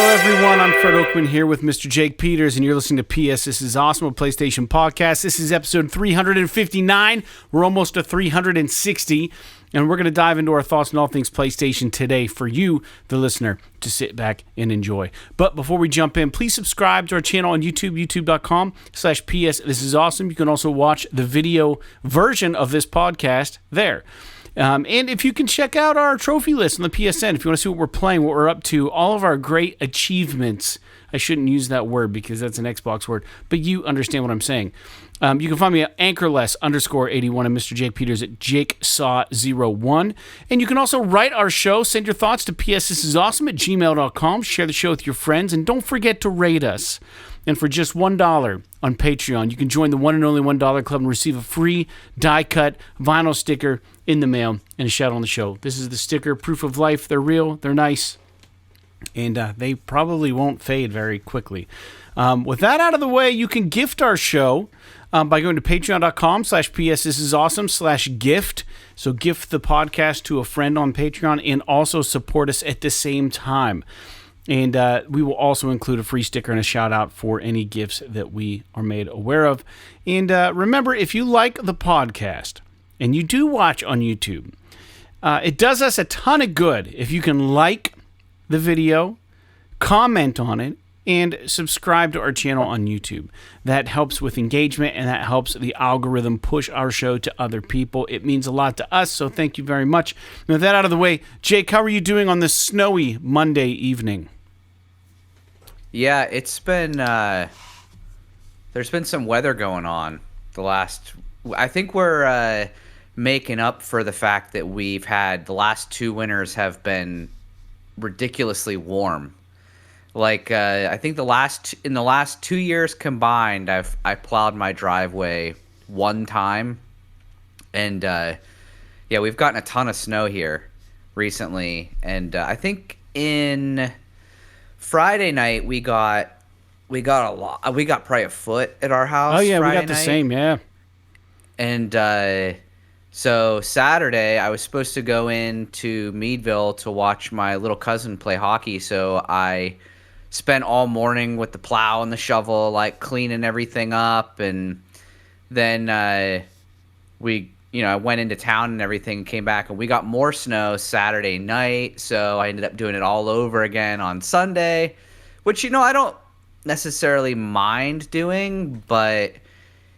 everyone. I'm Fred Oakman here with Mr. Jake Peters, and you're listening to PS This Is Awesome, a PlayStation podcast. This is episode 359. We're almost to 360, and we're going to dive into our thoughts on all things PlayStation today for you, the listener, to sit back and enjoy. But before we jump in, please subscribe to our channel on YouTube, youtube.com/PS This Is Awesome. You can also watch the video version of this podcast there. And if you can check out our trophy list on the PSN, if you want to see what we're playing, what we're up to, all of our great achievements. I shouldn't use that word because that's an Xbox word, but you understand what I'm saying. You can find me at anchorless_81 and Mr. Jake Peters at jakesaw01. And you can also write our show. Send your thoughts to psthisisawesome@gmail.com. Share the show with your friends, and don't forget to rate us. And for just $1 on Patreon, you can join the one and only $1 club and receive a free die-cut vinyl sticker in the mail and a shout on the show. This is the sticker, proof of life. They're real, they're nice, and they probably won't fade very quickly. With that out of the way, you can gift our show by going to patreon.com/psthisisawesome/gift. So gift the podcast to a friend on Patreon and also support us at the same time. And we will also include a free sticker and a shout out for any gifts that we are made aware of. And remember, if you like the podcast and you do watch on YouTube, it does us a ton of good if you can like the video, comment on it, and subscribe to our channel on YouTube. That helps with engagement, and that helps the algorithm push our show to other people. It means a lot to us, so thank you very much. Now, with that out of the way, Jake, how are you doing on this snowy Monday evening? Yeah, it's been, there's been some weather going on I think we're making up for the fact that we've had, the last two winters have been ridiculously warm. Like, I think in the last 2 years combined, I plowed my driveway one time. And, yeah, we've gotten a ton of snow here recently. And I think in Friday night we got a lot. We got probably a foot at our house. Oh yeah, Friday we got the night. same, yeah. And so Saturday I was supposed to go into Meadville to watch my little cousin play hockey. So I spent all morning with the plow and the shovel, like cleaning everything up, and then I went into town and everything, and came back, and we got more snow Saturday night, so I ended up doing it all over again on Sunday, which, I don't necessarily mind doing, but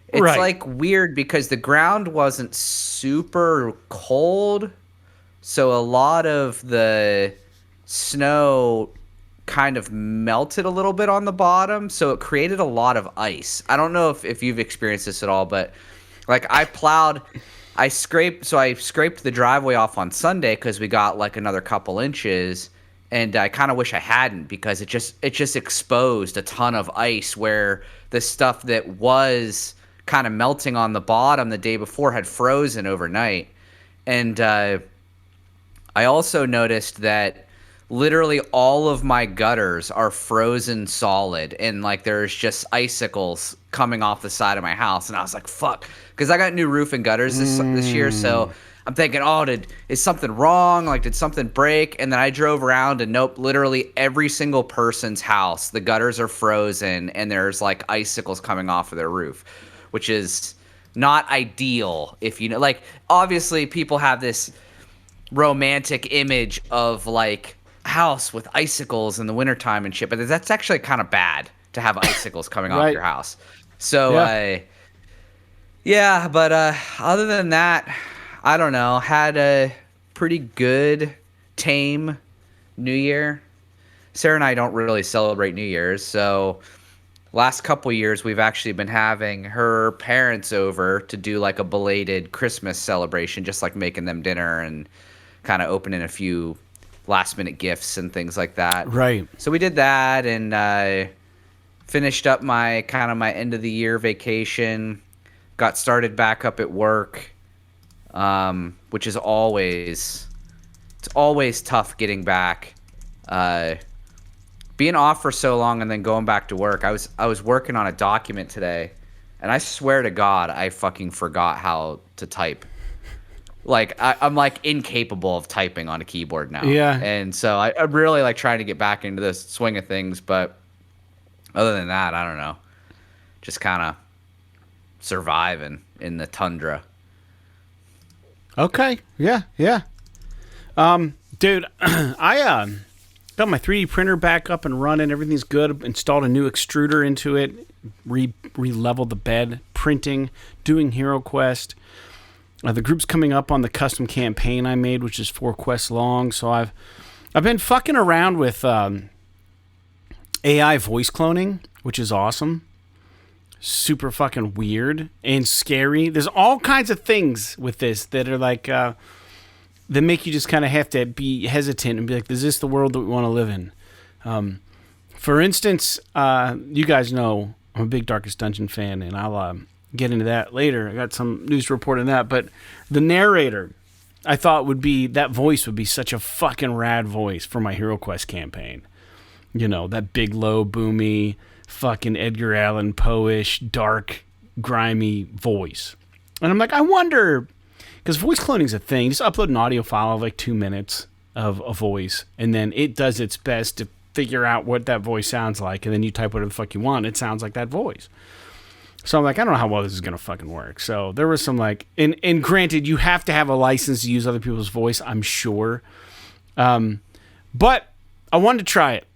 it's right. like weird because the ground wasn't super cold, so a lot of the snow kind of melted a little bit on the bottom, so it created a lot of ice. I don't know if you've experienced this at all, but like I scraped the driveway off on Sunday because we got like another couple inches, and I kind of wish I hadn't, because it just exposed a ton of ice where the stuff that was kind of melting on the bottom the day before had frozen overnight. And I also noticed that literally all of my gutters are frozen solid, and like there's just icicles coming off the side of my house. And I was like, fuck, because I got new roof and gutters this year, so I'm thinking, is something wrong? Like, did something break? And then I drove around, and nope, literally every single person's house, the gutters are frozen, and there's like icicles coming off of their roof, which is not ideal. If like, obviously people have this romantic image of like house with icicles in the wintertime and shit, but that's actually kind of bad to have icicles coming off your house. So but other than that, I don't know, had a pretty good tame New Year. Sarah and I don't really celebrate New Year's, so last couple years we've actually been having her parents over to do like a belated Christmas celebration, just like making them dinner and kind of opening a few last minute gifts and things like that. Right. So we did that, and finished up my end of the year vacation, got started back up at work, which is always tough getting back. Being off for so long and then going back to work. I was working on a document today, and I swear to God I fucking forgot how to type. Like I'm like incapable of typing on a keyboard now. Yeah. And so I'm really like trying to get back into this swing of things, but other than that, I don't know. Just kind of surviving in the tundra. Okay. Yeah. Yeah. Dude, I got my 3D printer back up and running. Everything's good. Installed a new extruder into it. Re-leveled the bed. Printing. Doing Hero Quest. The group's coming up on the custom campaign I made, which is 4 quests long. So I've been fucking around with AI voice cloning, which is awesome. Super fucking weird and scary. There's all kinds of things with this that are like that make you just kind of have to be hesitant and be like, is this the world that we want to live in? For instance, you guys know I'm a big Darkest Dungeon fan, and I'll get into that later. I got some news to report on that, but the narrator, I thought that voice would be such a fucking rad voice for my Hero Quest campaign. You know, that big, low, boomy, fucking Edgar Allan Poe-ish, dark, grimy voice. And I'm like, I wonder, because voice cloning is a thing. Just upload an audio file of like 2 minutes of a voice, and then it does its best to figure out what that voice sounds like, and then you type whatever the fuck you want. It sounds like that voice. So I'm like, I don't know how well this is going to fucking work. So there was some like, and granted, you have to have a license to use other people's voice, I'm sure. But I wanted to try it.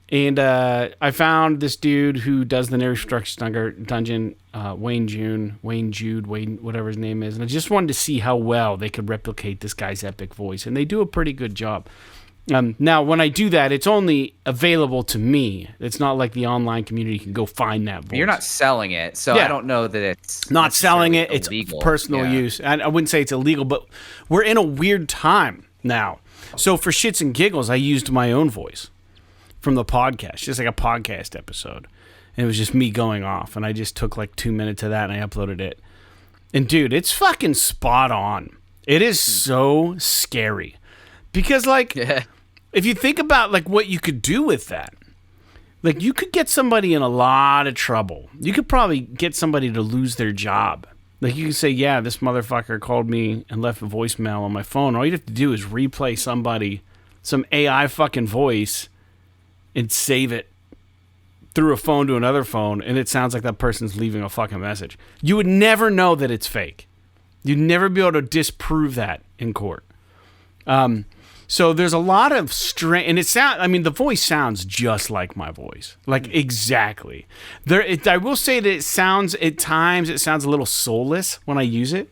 And I found this dude who does the Narrator Dungeon, Wayne Jude, whatever his name is. And I just wanted to see how well they could replicate this guy's epic voice. And they do a pretty good job. Now, when I do that, it's only available to me. It's not like the online community can go find that voice. You're not selling it, so Yeah. I don't know that it's Not selling it. illegal. It's personal use. And I wouldn't say it's illegal, but we're in a weird time now. So for shits and giggles, I used my own voice from the podcast, just like a podcast episode. And it was just me going off. And I just took like 2 minutes of that and I uploaded it. And dude, it's fucking spot on. It is so scary. Because like... Yeah. If you think about like what you could do with that, like you could get somebody in a lot of trouble. You could probably get somebody to lose their job. Like you could say, yeah, this motherfucker called me and left a voicemail on my phone. All you have to do is replay some AI fucking voice and save it through a phone to another phone, and it sounds like that person's leaving a fucking message. You would never know that it's fake. You'd never be able to disprove that in court. So there's a lot of strength, and the voice sounds just like my voice, like exactly. I will say that at times it sounds a little soulless when I use it,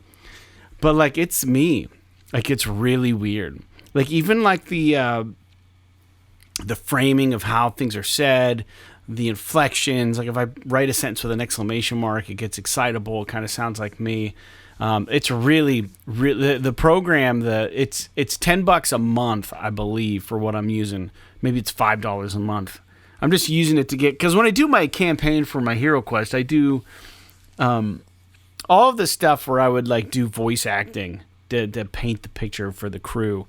but like it's me, like it's really weird. Like even like the framing of how things are said, the inflections. Like if I write a sentence with an exclamation mark, it gets excitable. It kind of sounds like me. It's really the program. It's $10 a month, I believe, for what I'm using. Maybe it's $5 a month. I'm just using it to get, because when I do my campaign for my Hero Quest, I do all of the stuff where I would like do voice acting to paint the picture for the crew.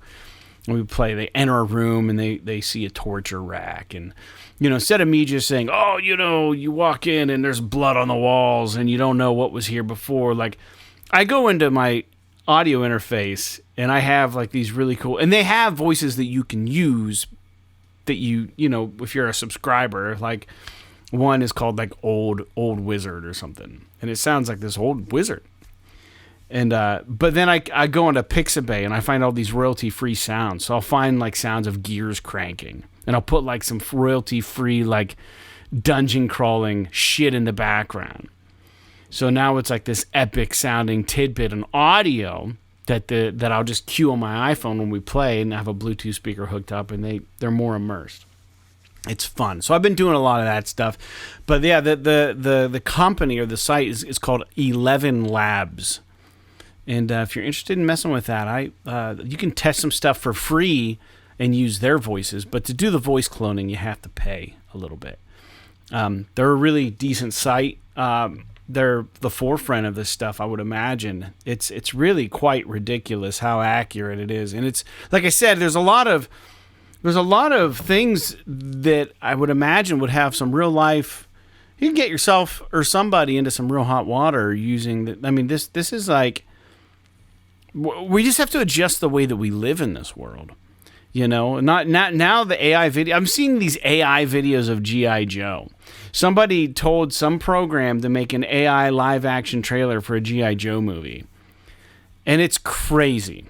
When we play, they enter a room and they see a torture rack, and instead of me just saying, oh, you walk in and there's blood on the walls and you don't know what was here before, like. I go into my audio interface and I have like these really cool, and they have voices that you can use that if you're a subscriber, like one is called like old wizard or something. And it sounds like this old wizard. And, but then I go into Pixabay and I find all these royalty free sounds. So I'll find like sounds of gears cranking and I'll put like some royalty free, like dungeon crawling shit in the background. So now it's like this epic sounding tidbit in audio that I'll just cue on my iPhone when we play, and have a Bluetooth speaker hooked up, and they're more immersed. It's fun. So I've been doing a lot of that stuff. But yeah, the company or the site is called 11 Labs. And if you're interested in messing with that, you can test some stuff for free and use their voices. But to do the voice cloning, you have to pay a little bit. They're a really decent site. They're the forefront of this stuff, I would imagine. It's really quite ridiculous how accurate it is. And it's, like I said, there's a lot of things that I would imagine would have some real life. You can get yourself or somebody into some real hot water using the, I mean, this is like we just have to adjust the way that we live in this world. You know, not now the AI video. I'm seeing these AI videos of G.I. Joe. Somebody told some program to make an AI live action trailer for a G.I. Joe movie. And it's crazy.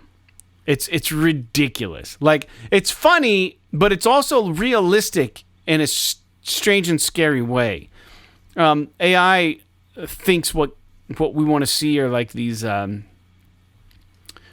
It's ridiculous. Like, it's funny, but it's also realistic in a strange and scary way. AI thinks what we want to see are like these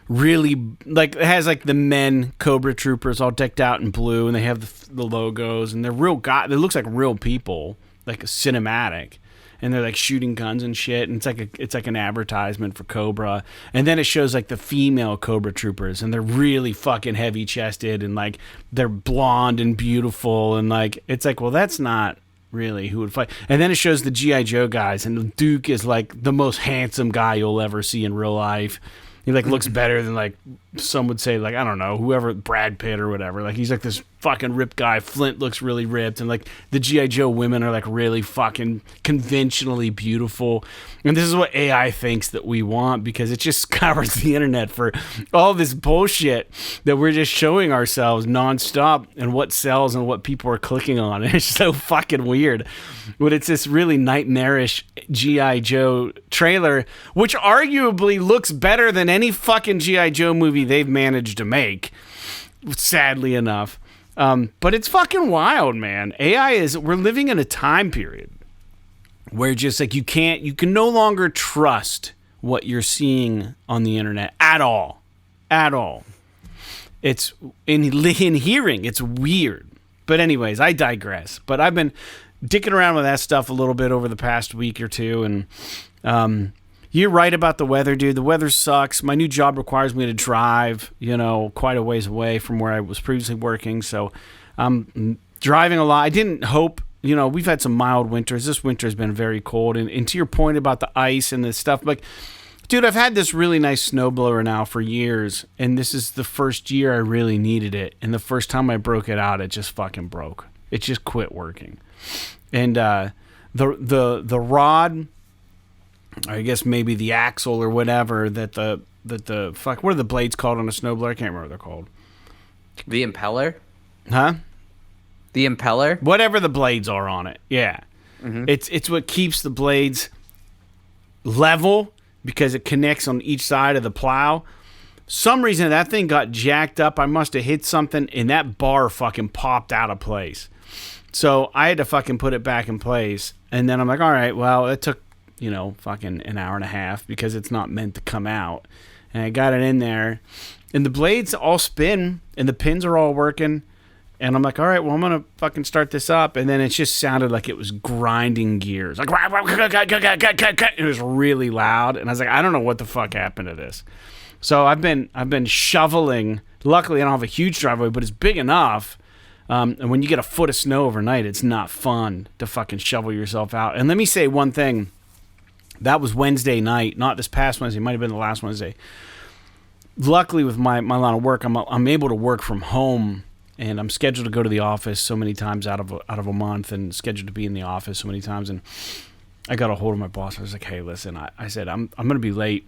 really, like, it has like the men Cobra Troopers all decked out in blue, and they have the logos, and they're real it looks like real people, like a cinematic, and they're like shooting guns and shit, and it's like an advertisement for Cobra. And then it shows like the female Cobra Troopers, and they're really fucking heavy chested, and like they're blonde and beautiful, and like it's like, well, that's not really who would fight. And then it shows the G.I. Joe guys, and Duke is like the most handsome guy you'll ever see in real life. He like looks better than, like, some would say, like, I don't know, whoever, Brad Pitt or whatever. Like, he's like this fucking ripped guy. Flint looks really ripped, and like the G.I. Joe women are like really fucking conventionally beautiful. And this is what AI thinks that we want, because it just scours the internet for all this bullshit that we're just showing ourselves nonstop, and what sells and what people are clicking on. And it's so fucking weird. But it's this really nightmarish G.I. Joe trailer, which arguably looks better than any fucking G.I. Joe movie they've managed to make, sadly enough. But it's fucking wild, man. We're living in a time period where just like you can no longer trust what you're seeing on the internet at all. It's in hearing, it's weird. But anyways, I digress. But I've been dicking around with that stuff a little bit over the past week or two, and you're right about the weather, dude. The weather sucks. My new job requires me to drive, quite a ways away from where I was previously working. So I'm driving a lot. I didn't hope, we've had some mild winters. This winter has been very cold. And to your point about the ice and this stuff, like, dude, I've had this really nice snowblower now for years. And this is the first year I really needed it. And the first time I broke it out, it just fucking broke. It just quit working. And the rod, I guess maybe the axle or whatever that the fuck, what are the blades called on a snowblower? I can't remember what they're called. The impeller? Huh? The impeller? Whatever the blades are on it. Yeah. Mm-hmm. It's what keeps the blades level, because it connects on each side of the plow. Some reason that thing got jacked up. I must have hit something, and that bar fucking popped out of place. So I had to fucking put it back in place. And then I'm like, all right, well, it took, fucking an hour and a half, because it's not meant to come out. And I got it in there, and the blades all spin, and the pins are all working. And I'm like, all right, well, I'm going to fucking start this up. And then it just sounded like it was grinding gears. Like, it was really loud. And I was like, I don't know what the fuck happened to this. So I've been shoveling. Luckily, I don't have a huge driveway, but it's big enough. And when you get a foot of snow overnight, it's not fun to fucking shovel yourself out. And let me say one thing. That was Wednesday night, not this past Wednesday. It might have been the last Wednesday. Luckily, with my line of work, I'm able to work from home, and I'm scheduled to go to the office so many times out of a month, and scheduled to be in the office so many times. And I got a hold of my boss. I was like, hey, listen, I said, I'm going to be late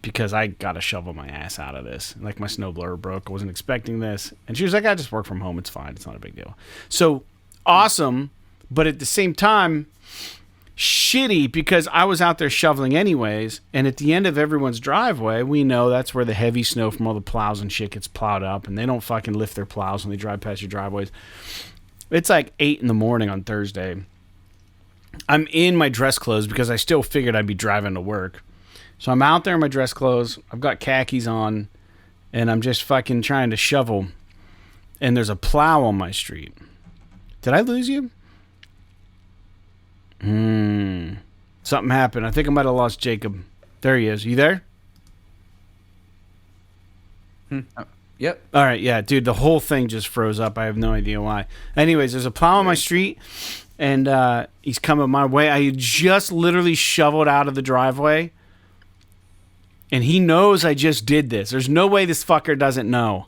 because I got to shovel my ass out of this. Like, my snowblower broke. I wasn't expecting this. And she was like, I just work from home. It's fine. It's not a big deal. So awesome. But at the same time, shitty, because I was out there shoveling anyways. And at the end of everyone's driveway, we know that's where the heavy snow from all the plows and shit gets plowed up. And they don't fucking lift their plows when they drive past your driveways. It's like 8 a.m. on Thursday. I'm in my dress clothes because I still figured I'd be driving to work. So I'm out there in my dress clothes. I've got khakis on, and I'm just fucking trying to shovel. And there's a plow on my street. Did I lose you? Something happened. I think I might have lost Jacob. There he is. You there? Yep. All right, yeah, dude, the whole thing just froze up. I have no idea why. Anyways, there's a plow on my street, and he's coming my way. I just literally shoveled out of the driveway. And he knows I just did this. There's no way this fucker doesn't know.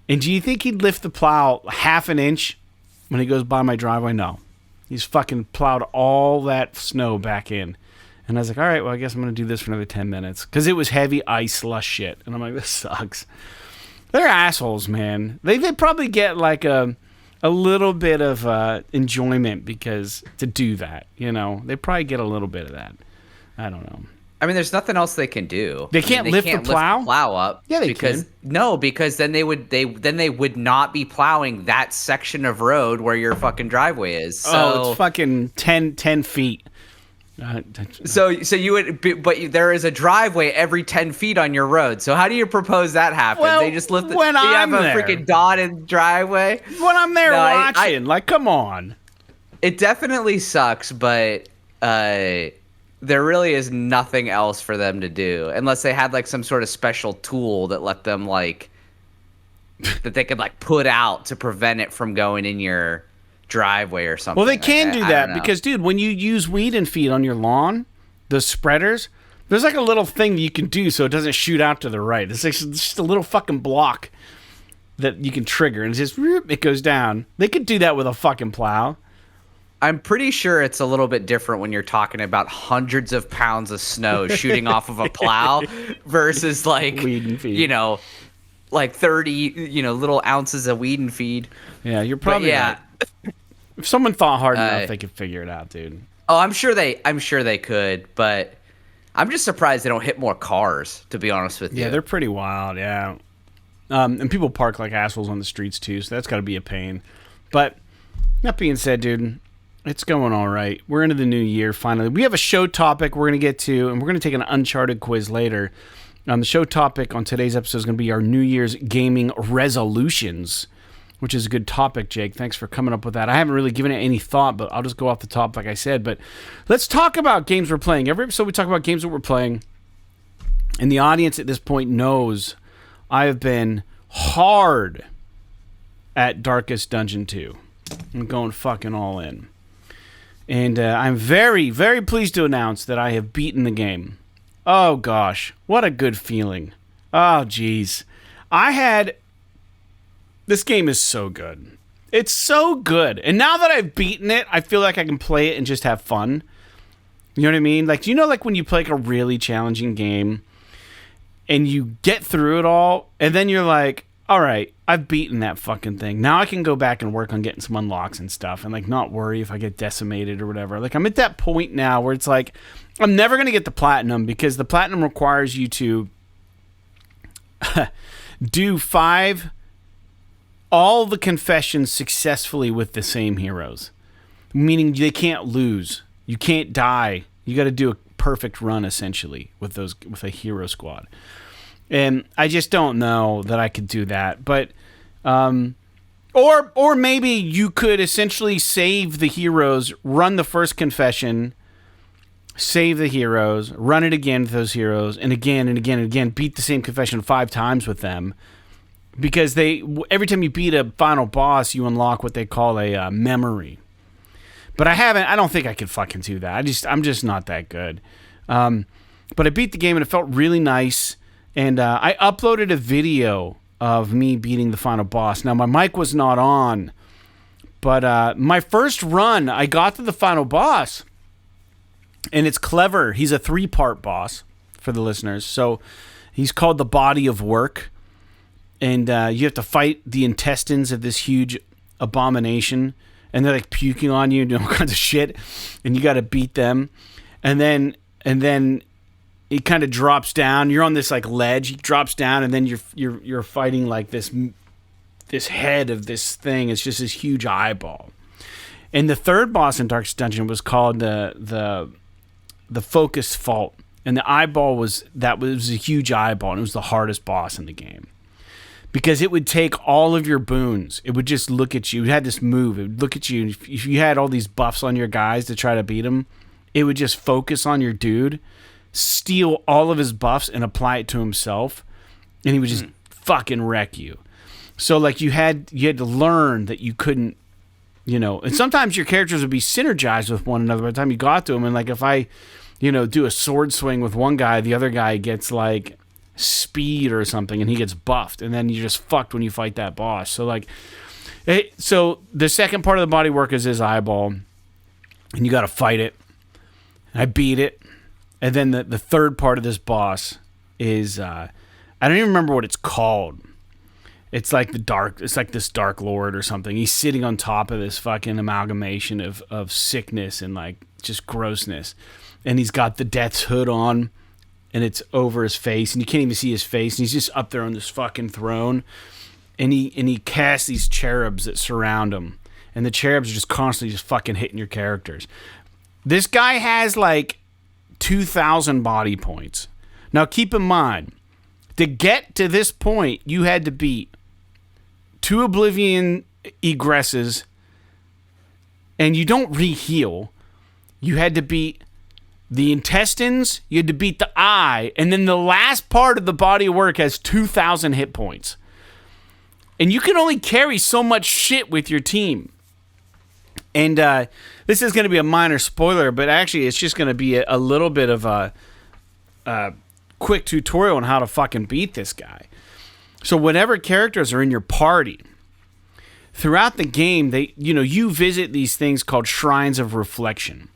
And do you think he'd lift the plow half an inch when he goes by my driveway? No. He's fucking plowed all that snow back in. And I was like, all right, well, I guess I'm going to do this for another 10 minutes. Because it was heavy ice slush shit. And I'm like, this sucks. They're assholes, man. They probably get like a little bit of enjoyment because to do that, you know. They probably get a little bit of that. I don't know. I mean, there's nothing else they can do. They can't lift the plow? Up. Yeah, they because, can. No, because then they would not be plowing that section of road where your fucking driveway is. So, it's fucking 10 feet. So you would, but there is a driveway every 10 feet on your road. So how do you propose that happens? Well, they just lift. When I'm have a there. freaking dotted driveway. When I'm there watching, like, come on. It definitely sucks, but there really is nothing else for them to do unless they had like some sort of special tool that let them like that they could like put out to prevent it from going in your driveway or something. Well, they can do that because because, dude, when you use weed and feed on your lawn, the spreaders, there's like a little thing that you can do so it doesn't shoot out to the right. It's just a little fucking block that you can trigger, and it goes down. They could do that with a fucking plow. I'm pretty sure it's a little bit different when you're talking about hundreds of pounds of snow shooting off of a plow versus like, weed and feed. you know, like 30, little ounces of weed and feed. Yeah, you're probably right. If someone thought hard enough, they could figure it out, dude. Oh, I'm sure they could, but I'm just surprised they don't hit more cars, to be honest with you. Yeah, they're pretty wild, yeah. And people park like assholes on the streets, too, so that's got to be a pain. But that being said, dude, it's going all right. We're into the new year, finally. We have a show topic we're going to get to, and we're going to take an Uncharted quiz later. The show topic on today's episode is going to be our New Year's gaming resolutions, which is a good topic, Jake. Thanks for coming up with that. I haven't really given it any thought, but I'll just go off the top like I said. But let's talk about games we're playing. Every episode we talk about games that we're playing, and the audience at this point knows I have been hard at Darkest Dungeon 2. I'm going fucking all in. And I'm very, very pleased to announce that I have beaten the game. Oh, gosh. What a good feeling. Oh, jeez. This game is so good. It's so good. And now that I've beaten it, I feel like I can play it and just have fun. You know what I mean? Like, do you know, like, when you play like a really challenging game and you get through it all, and then you're like, all right, I've beaten that fucking thing. Now I can go back and work on getting some unlocks and stuff and, like, not worry if I get decimated or whatever. Like, I'm at that point now where it's like, I'm never going to get the platinum because the platinum requires you to do all the confessions successfully with the same heroes. Meaning they can't lose. You can't die. You got to do a perfect run, essentially, with a hero squad. And I just don't know that I could do that. But, or maybe you could essentially save the heroes, run the first confession, save the heroes, run it again with those heroes, and again and again and again, beat the same confession 5 times with them. Because every time you beat a final boss, you unlock what they call a memory. But I don't think I could fucking do that. I'm just not that good. But I beat the game and it felt really nice. And I uploaded a video of me beating the final boss. Now, my mic was not on, but my first run, I got to the final boss. And it's clever. He's a 3-part boss for the listeners. So he's called the Body of Work. And you have to fight the intestines of this huge abomination. And they're like puking on you and doing all kinds of shit. And you got to beat them. And then it kind of drops down. You're on this like ledge. He drops down, and then you're fighting like this head of this thing. It's just this huge eyeball. And the third boss in Darkest Dungeon was called the Focus Fault, and the eyeball was a huge eyeball, and it was the hardest boss in the game because it would take all of your boons. It would just look at you. It had this move. It would look at you, and if you had all these buffs on your guys to try to beat him, it would just focus on your dude, steal all of his buffs and apply it to himself, and he would just fucking wreck you. So like you had to learn that you couldn't, and sometimes your characters would be synergized with one another by the time you got to them. And like if I, do a sword swing with one guy, the other guy gets like speed or something and he gets buffed, and then you're just fucked when you fight that boss. So like, so the second part of the body work is his eyeball, and you got to fight it. I beat it. And then the third part of this boss is I don't even remember what it's called. It's like this Dark Lord or something. He's sitting on top of this fucking amalgamation of sickness and like just grossness. And he's got the Death's hood on, and it's over his face, and you can't even see his face, and he's just up there on this fucking throne. And he casts these cherubs that surround him. And the cherubs are just constantly just fucking hitting your characters. This guy has like 2,000 body points. Now keep in mind, to get to this point, you had to beat 2 Oblivion egresses, and you don't re-heal. You had to beat the intestines, you had to beat the eye, and then the last part of the body of work has 2,000 hit points. And you can only carry so much shit with your team. And this is going to be a minor spoiler, but actually it's just going to be a little bit of a quick tutorial on how to fucking beat this guy. So whatever characters are in your party, throughout the game, you visit these things called Shrines of Reflection.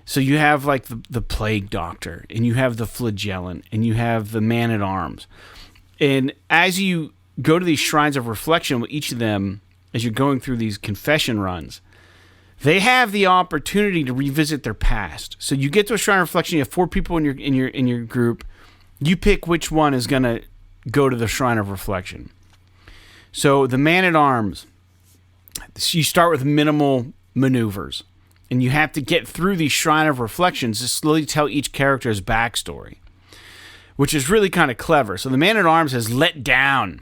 So you have like the Plague Doctor, and you have the Flagellant, and you have the Man-at-Arms. And as you go to these Shrines of Reflection with each of them, as you're going through these confession runs, they have the opportunity to revisit their past. So you get to a Shrine of Reflection, you have 4 people in your group. You pick which one is going to go to the Shrine of Reflection. So the Man-at-Arms, you start with minimal maneuvers, and you have to get through these Shrine of Reflections to slowly tell each character's backstory, which is really kind of clever. So the Man-at-Arms has let down.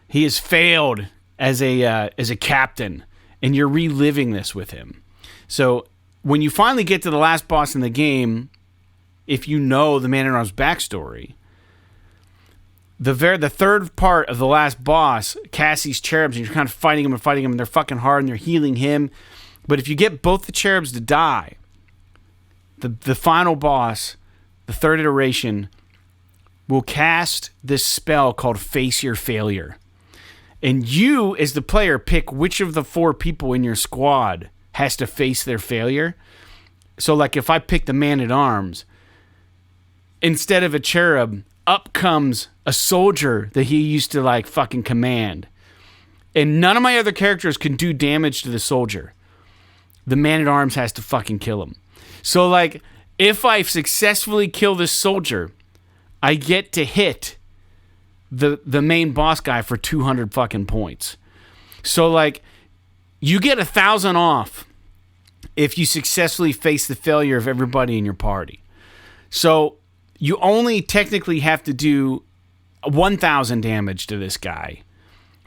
He has failed as a captain, and you're reliving this with him. So when you finally get to the last boss in the game, if you know the Man-at-Arms backstory, the third part of the last boss casts these cherubs, and you're kind of fighting them, and they're fucking hard, and they're healing him. But if you get both the cherubs to die, the final boss, the third iteration, will cast this spell called Face Your Failure. And you, as the player, pick which of the 4 people in your squad has to face their failure. So, like, if I pick the Man-at-Arms, instead of a cherub, up comes a soldier that he used to, like, fucking command. And none of my other characters can do damage to the soldier. The Man-at-Arms has to fucking kill him. So, like, if I successfully kill this soldier, I get to hit the main boss guy for 200 fucking points. So, like, you get 1,000 off if you successfully face the failure of everybody in your party. So you only technically have to do 1,000 damage to this guy,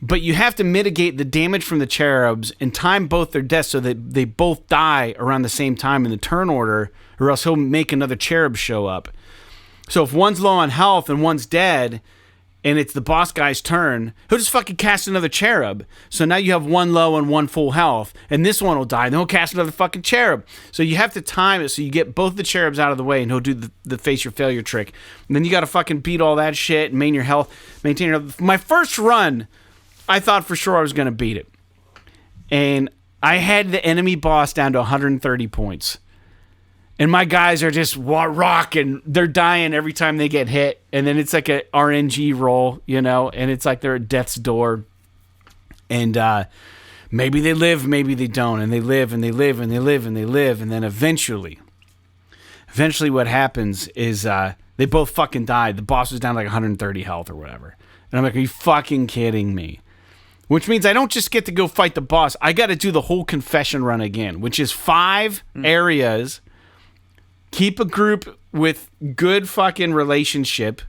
but you have to mitigate the damage from the cherubs and time both their deaths so that they both die around the same time in the turn order, or else he'll make another cherub show up. So if one's low on health and one's dead, and it's the boss guy's turn, he'll just fucking cast another cherub. So now you have 1 low and 1 full health, and this one will die, and then he'll cast another fucking cherub. So you have to time it so you get both the cherubs out of the way, and he'll do the Face Your Failure trick. And then you got to fucking beat all that shit and maintain your health. My first run, I thought for sure I was going to beat it. And I had the enemy boss down to 130 points. And my guys are just rocking. They're dying every time they get hit. And then it's like a RNG roll, and it's like they're at death's door. And maybe they live, maybe they don't. And they live, and they live, and they live, and they live. And then eventually what happens is they both fucking died. The boss was down to like 130 health or whatever. And I'm like, are you fucking kidding me? Which means I don't just get to go fight the boss. I got to do the whole confession run again, which is 5 areas. Keep a group with good fucking relationship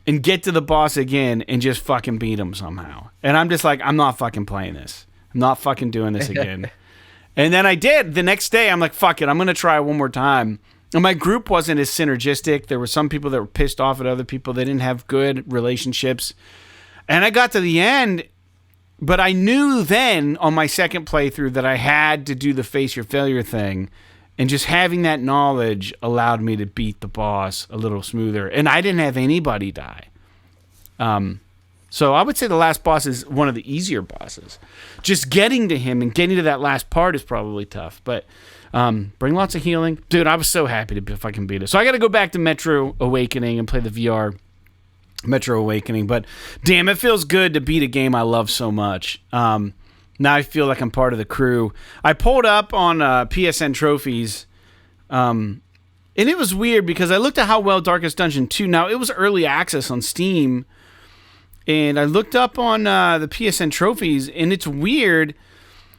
and get to the boss again and just fucking beat him somehow. And I'm just like, I'm not fucking playing this. I'm not fucking doing this again. And then I did. The next day, I'm like, fuck it. I'm going to try one more time. And my group wasn't as synergistic. There were some people that were pissed off at other people. They didn't have good relationships. And I got to the end, but I knew then on my second playthrough that I had to do the Face Your Failure thing. And just having that knowledge allowed me to beat the boss a little smoother. And I didn't have anybody die. So I would say the last boss is one of the easier bosses. Just getting to him and getting to that last part is probably tough. But bring lots of healing. Dude, I was so happy to fucking beat it. So I got to go back to Metro Awakening and play the VR Metro Awakening. But damn, it feels good to beat a game I love so much. Now I feel like I'm part of the crew. I pulled up on PSN trophies. And it was weird because I looked at how well Darkest Dungeon 2... Now, it was early access on Steam... And I looked up on the PSN trophies, and it's weird.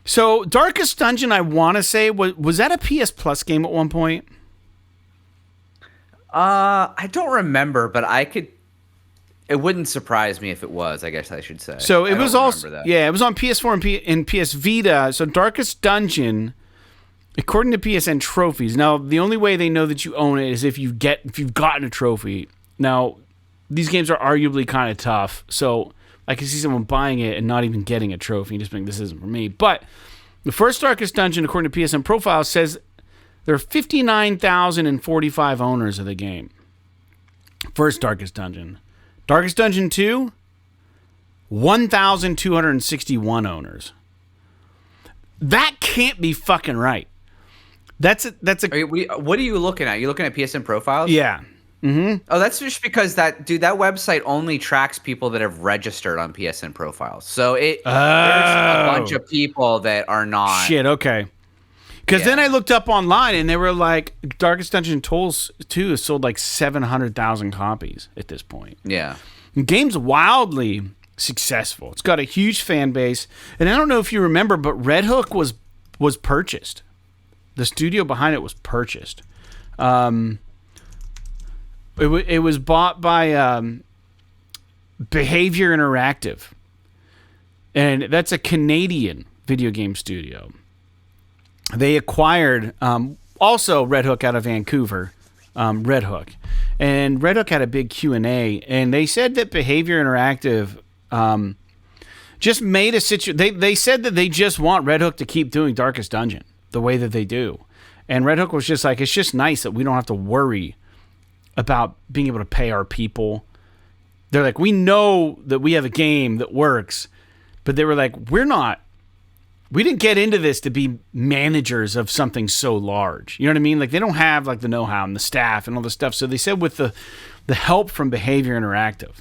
So, Darkest Dungeon, I want to say, was that a PS Plus game at one point? I don't remember, but it wouldn't surprise me if it was, I guess I should say. So, it was also, yeah, it was on PS4 and PS Vita. So, Darkest Dungeon, according to PSN trophies, now, the only way they know that you own it is if you've gotten a trophy. Now, these games are arguably kind of tough, so I can see someone buying it and not even getting a trophy and just being, this isn't for me. But the first Darkest Dungeon, according to PSN Profile, says there are 59,045 owners of the game. First Darkest Dungeon. Darkest Dungeon 2, 1,261 owners. That can't be fucking right. That's a. What are you looking at? You looking at PSN Profiles? Yeah. Mm-hmm. Oh, that's just because that website only tracks people that have registered on PSN Profiles. So there's a bunch of people that are not. Shit, okay. Because then I looked up online and they were like, Darkest Dungeon 2 has sold like 700,000 copies at this point. Yeah. The game's wildly successful. It's got a huge fan base. And I don't know if you remember, but Red Hook was purchased. The studio behind it was purchased. It was bought by Behavior Interactive, and that's a Canadian video game studio. They acquired also Red Hook out of Vancouver, Red Hook, and Red Hook had a big Q&A, and they said that Behavior Interactive just made a situation. They said that they just want Red Hook to keep doing Darkest Dungeon the way that they do, and Red Hook was just like, it's just nice that we don't have to worry about being able to pay our people. They're like, we know that we have a game that works, but they were like, we didn't get into this to be managers of something so large. You know what I mean? Like, they don't have like the know-how and the staff and all the stuff. So they said with the help from Behavior Interactive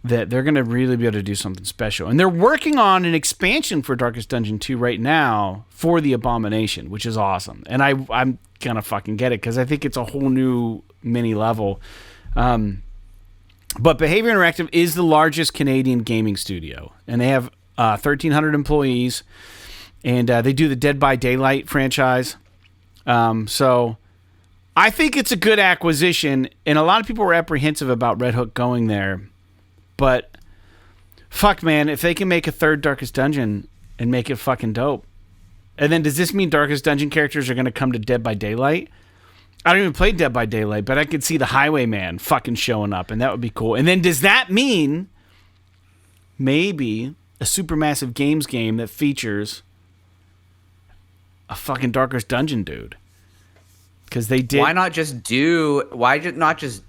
that they're going to really be able to do something special. And they're working on an expansion for Darkest Dungeon 2 right now for the Abomination, which is awesome. And I'm going to fucking get it because I think it's a whole new mini level. But Behavior Interactive is the largest Canadian gaming studio, and they have 1,300 employees, and they do the Dead by Daylight franchise. So I think it's a good acquisition, and a lot of people were apprehensive about Red Hook going there. But fuck, man, if they can make a third Darkest Dungeon and make it fucking dope. And then does this mean Darkest Dungeon characters are going to come to Dead by Daylight? I don't even play Dead by Daylight, but I could see the Highwayman fucking showing up, and that would be cool. And then does that mean maybe a Supermassive Games game that features a fucking Darkest Dungeon dude? Because they did. Why not just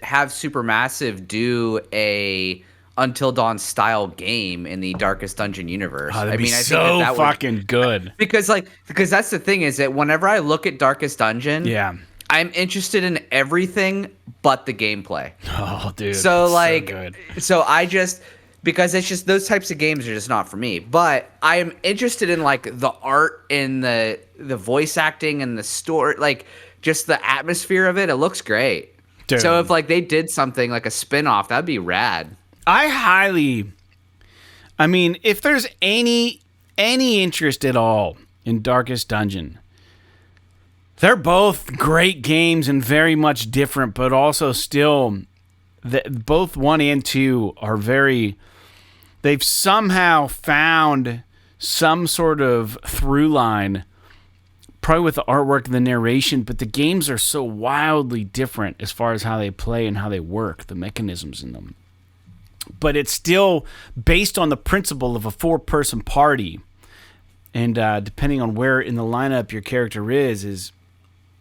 have Supermassive do a Until Dawn style game in the Darkest Dungeon universe? Oh, I think that fucking good. Because that's the thing, is that whenever I look at Darkest Dungeon, yeah, I'm interested in everything but the gameplay. Oh, dude. So like, so good. So I just, because it's just, those types of games are just not for me. But I am interested in like the art and the voice acting and the story, like just the atmosphere of it. It looks great. Dude. So if like they did something like a spin-off, that'd be rad. I mean, if there's any interest at all in Darkest Dungeon, they're both great games and very much different, but also still, both 1 and 2 are very, they've somehow found some sort of through line, probably with the artwork and the narration, but the games are so wildly different as far as how they play and how they work, the mechanisms in them. But it's still based on the principle of a 4-person party, and depending on where in the lineup your character is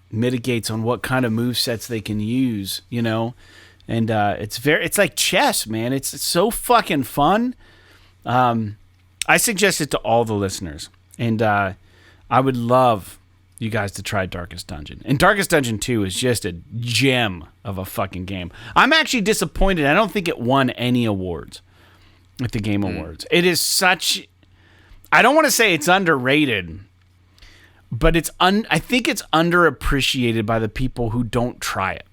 mitigates on what kind of move sets they can use, you know? And it's like chess, man. It's so fucking fun. I suggest it to all the listeners. And I would love you guys to try Darkest Dungeon. And Darkest Dungeon 2 is just a gem of a fucking game. I'm actually disappointed. I don't think it won any awards at the Game Awards. It is such... I don't want to say it's underrated, but I think it's underappreciated by the people who don't try it.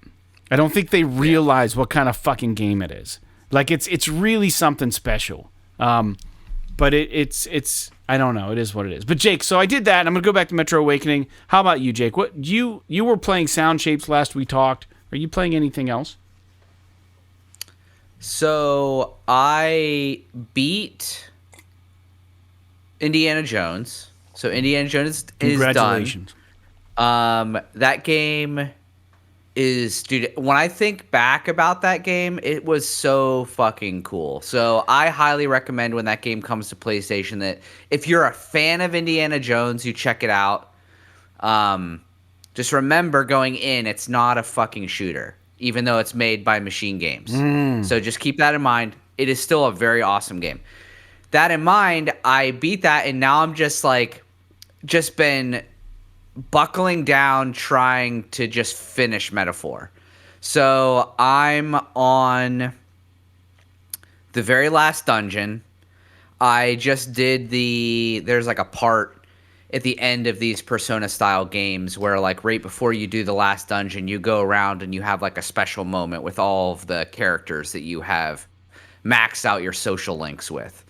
I don't think they realize what kind of fucking game it is. Like, it's really something special. But it's I don't know. It is what it is. But Jake, so I did that. And I'm gonna go back to Metro Awakening. How about you, Jake? What you were playing Sound Shapes last we talked. Are you playing anything else? So I beat Indiana Jones. So Indiana Jones is done. Congratulations. That game is, dude, when I think back about that game, it was so fucking cool. So I highly recommend when that game comes to PlayStation that if you're a fan of Indiana Jones, you check it out. Just remember going in, it's not a fucking shooter, even though it's made by Machine Games. So just keep that in mind. It is still a very awesome game. That in mind, I beat that, and now I'm just been buckling down trying to just finish Metaphor. So I'm on the very last dungeon. I just did there's like a part at the end of these Persona style games where like right before you do the last dungeon, you go around and you have like a special moment with all of the characters that you have maxed out your social links with.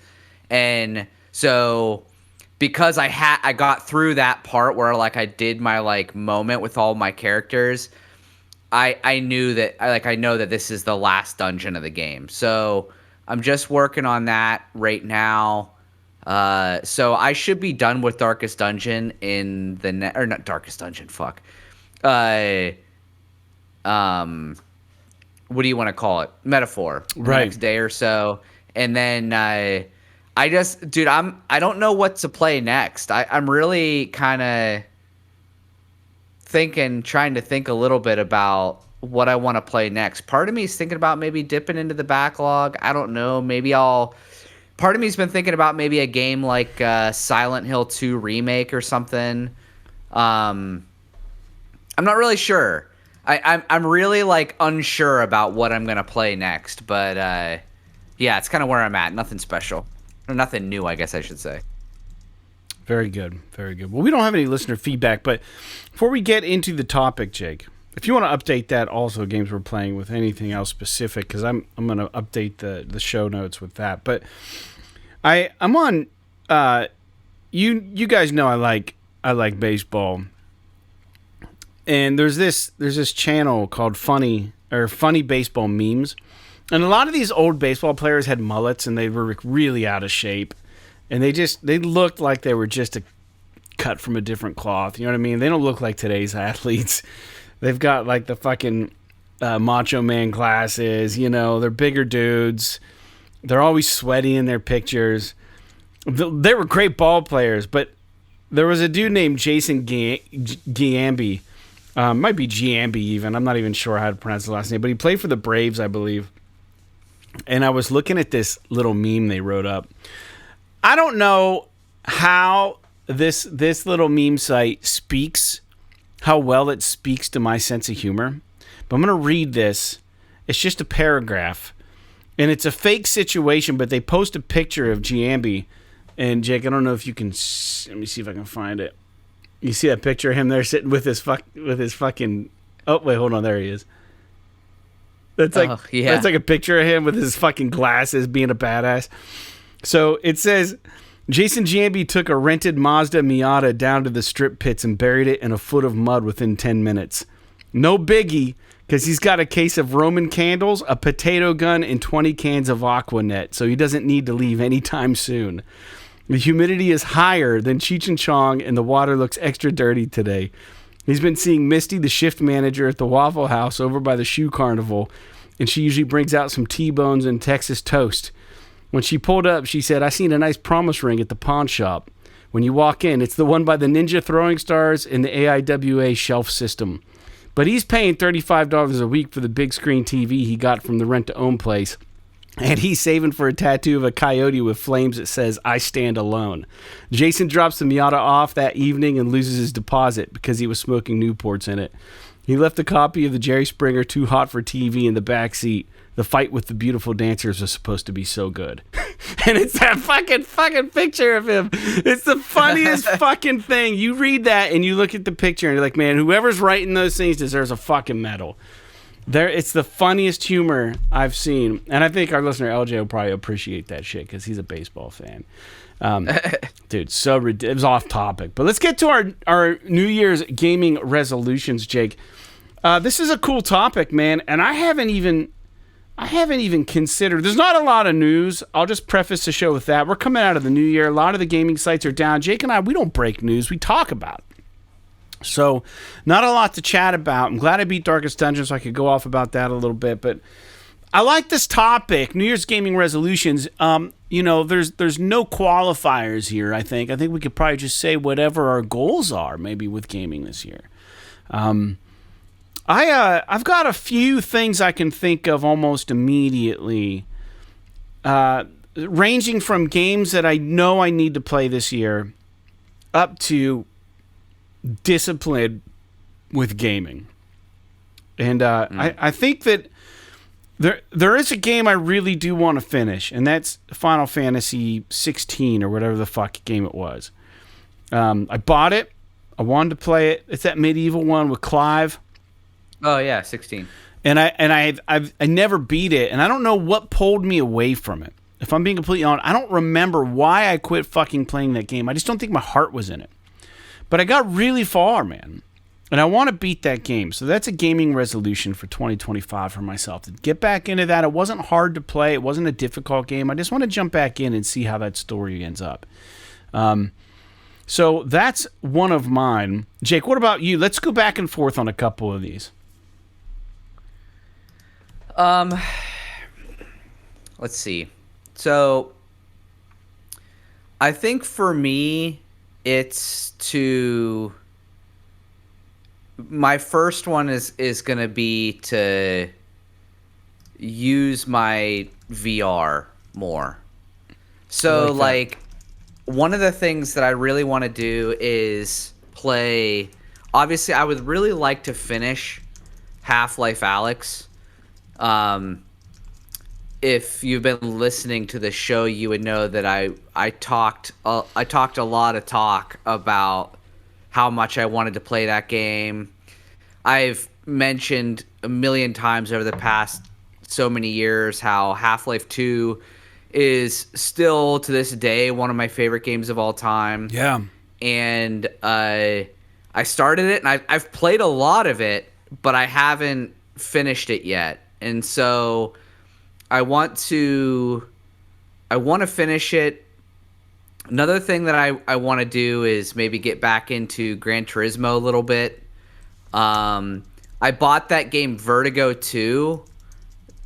And so because I got through that part where like I did my like moment with all my characters, I knew that I know that this is the last dungeon of the game. So I'm just working on that right now. So I should be done with Darkest Dungeon in the or not Darkest Dungeon, fuck. What do you want to call it? Metaphor. Right. The next day or so. And then I don't know what to play next. I'm really kind of trying to think a little bit about what I want to play next. Part of me is thinking about maybe dipping into the backlog. I don't know. Part of me's been thinking about maybe a game like Silent Hill 2 Remake or something. I'm not really sure. I'm really like unsure about what I'm gonna play next, but yeah, it's kind of where I'm at. Nothing special. Or nothing new, I guess I should say. Very good. Very good. Well, we don't have any listener feedback, but before we get into the topic, Jake, if you want to update that also, games we're playing with anything else specific, because I'm going to update the show notes with that. But I'm on, you guys know I like baseball. And there's this channel called Funny Baseball Memes. And a lot of these old baseball players had mullets, and they were really out of shape. And they looked like they were just cut from a different cloth. You know what I mean? They don't look like today's athletes. They've got like the fucking Macho Man glasses. You know, they're bigger dudes. They're always sweaty in their pictures. They were great ball players, but there was a dude named Jason Giambi. Might be Giambi even. I'm not even sure how to pronounce the last name, but he played for the Braves, I believe. And I was looking at this little meme they wrote up. I don't know how this little meme site speaks, how well it speaks to my sense of humor. But I'm going to read this. It's just a paragraph. And it's a fake situation, but they post a picture of Giambi. And Jake, I don't know if you can... Let me see if I can find it. You see that picture of him there sitting with his fucking... Oh, wait, hold on. There he is. That's like That's like a picture of him with his fucking glasses being a badass. So it says, Jason Giambi took a rented Mazda Miata down to the strip pits and buried it in a foot of mud within 10 minutes. No biggie, because he's got a case of Roman candles, a potato gun, and 20 cans of Aquanet, so he doesn't need to leave anytime soon. The humidity is higher than Cheech and Chong, and the water looks extra dirty today. He's been seeing Misty, the shift manager at the Waffle House over by the Shoe Carnival, and she usually brings out some T-bones and Texas toast. When she pulled up, she said, I seen a nice promise ring at the pawn shop. When you walk in, it's the one by the Ninja Throwing Stars and the AIWA shelf system. But he's paying $35 a week for the big screen TV he got from the rent-to-own place. And he's saving for a tattoo of a coyote with flames that says, "I stand alone." Jason drops the Miata off that evening and loses his deposit because he was smoking Newports in it. He left a copy of the Jerry Springer Too Hot for TV in the back seat. The fight with the beautiful dancers was supposed to be so good. And it's that fucking picture of him. It's the funniest fucking thing. You read that and you look at the picture and you're like, man, whoever's writing those things deserves a fucking medal. It's the funniest humor I've seen. And I think our listener LJ will probably appreciate that shit because he's a baseball fan. Dude, it was off topic. But let's get to our New Year's gaming resolutions, Jake. This is a cool topic, man. And I haven't even considered. There's not a lot of news. I'll just preface the show with that. We're coming out of the new year. A lot of the gaming sites are down. Jake and I, we don't break news. We talk about it. So, not a lot to chat about. I'm glad I beat Darkest Dungeon so I could go off about that a little bit. But I like this topic, New Year's gaming resolutions. There's no qualifiers here, I think. I think we could probably just say whatever our goals are, maybe, with gaming this year. I've got a few things I can think of almost immediately, ranging from games that I know I need to play this year up to discipline with gaming. And I think that there is a game I really do want to finish, and that's Final Fantasy XVI or whatever the fuck game it was. I bought it. I wanted to play it. It's that medieval one with Clive. Oh yeah, 16. And I never beat it, and I don't know what pulled me away from it. If I'm being completely honest, I don't remember why I quit fucking playing that game. I just don't think my heart was in it. But I got really far, man. And I want to beat that game. So that's a gaming resolution for 2025 for myself. To get back into that. It wasn't hard to play. It wasn't a difficult game. I just want to jump back in and see how that story ends up. So that's one of mine. Jake, what about you? Let's go back and forth on a couple of these. Let's see. So I think for me, it's my first one is going to be to use my VR more. So like one of the things that I really want to do is play. Obviously, I would really like to finish Half-Life Alyx. If you've been listening to the show, you would know that I talked a lot of talk about how much I wanted to play that game. I've mentioned a million times over the past so many years how Half-Life 2 is still to this day one of my favorite games of all time. Yeah. And I started it, and I've played a lot of it, but I haven't finished it yet. And so I want to finish it. Another thing that I want to do is maybe get back into Gran Turismo a little bit. I bought that game Vertigo 2,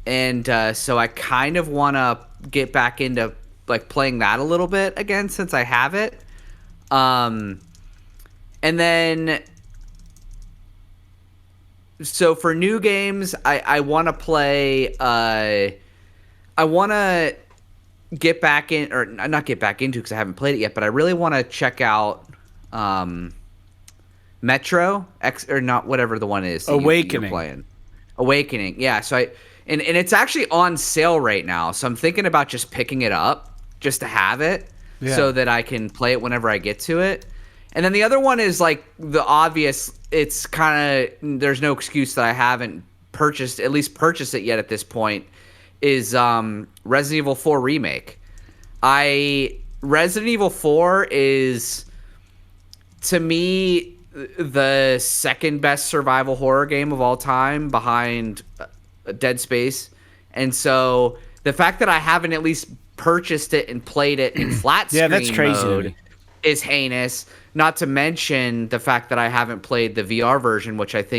and so I kind of want to get back into like playing that a little bit again since I have it. And then so for new games, I want to play. I want to get back in, or not get back into because I haven't played it yet, but I really want to check out Metro X, or not, whatever the one is. Awakening. You're playing. Awakening, yeah. So and it's actually on sale right now, so I'm thinking about just picking it up just to have it, so that I can play it whenever I get to it. And then the other one is like the obvious. It's kind of, there's no excuse that I haven't purchased it yet at this point. Is Resident Evil 4 Remake. Resident Evil 4 is, to me, the second best survival horror game of all time behind Dead Space. And so the fact that I haven't at least purchased it and played it in flat screen that's crazy mode is heinous. Not to mention the fact that I haven't played the VR version, which I've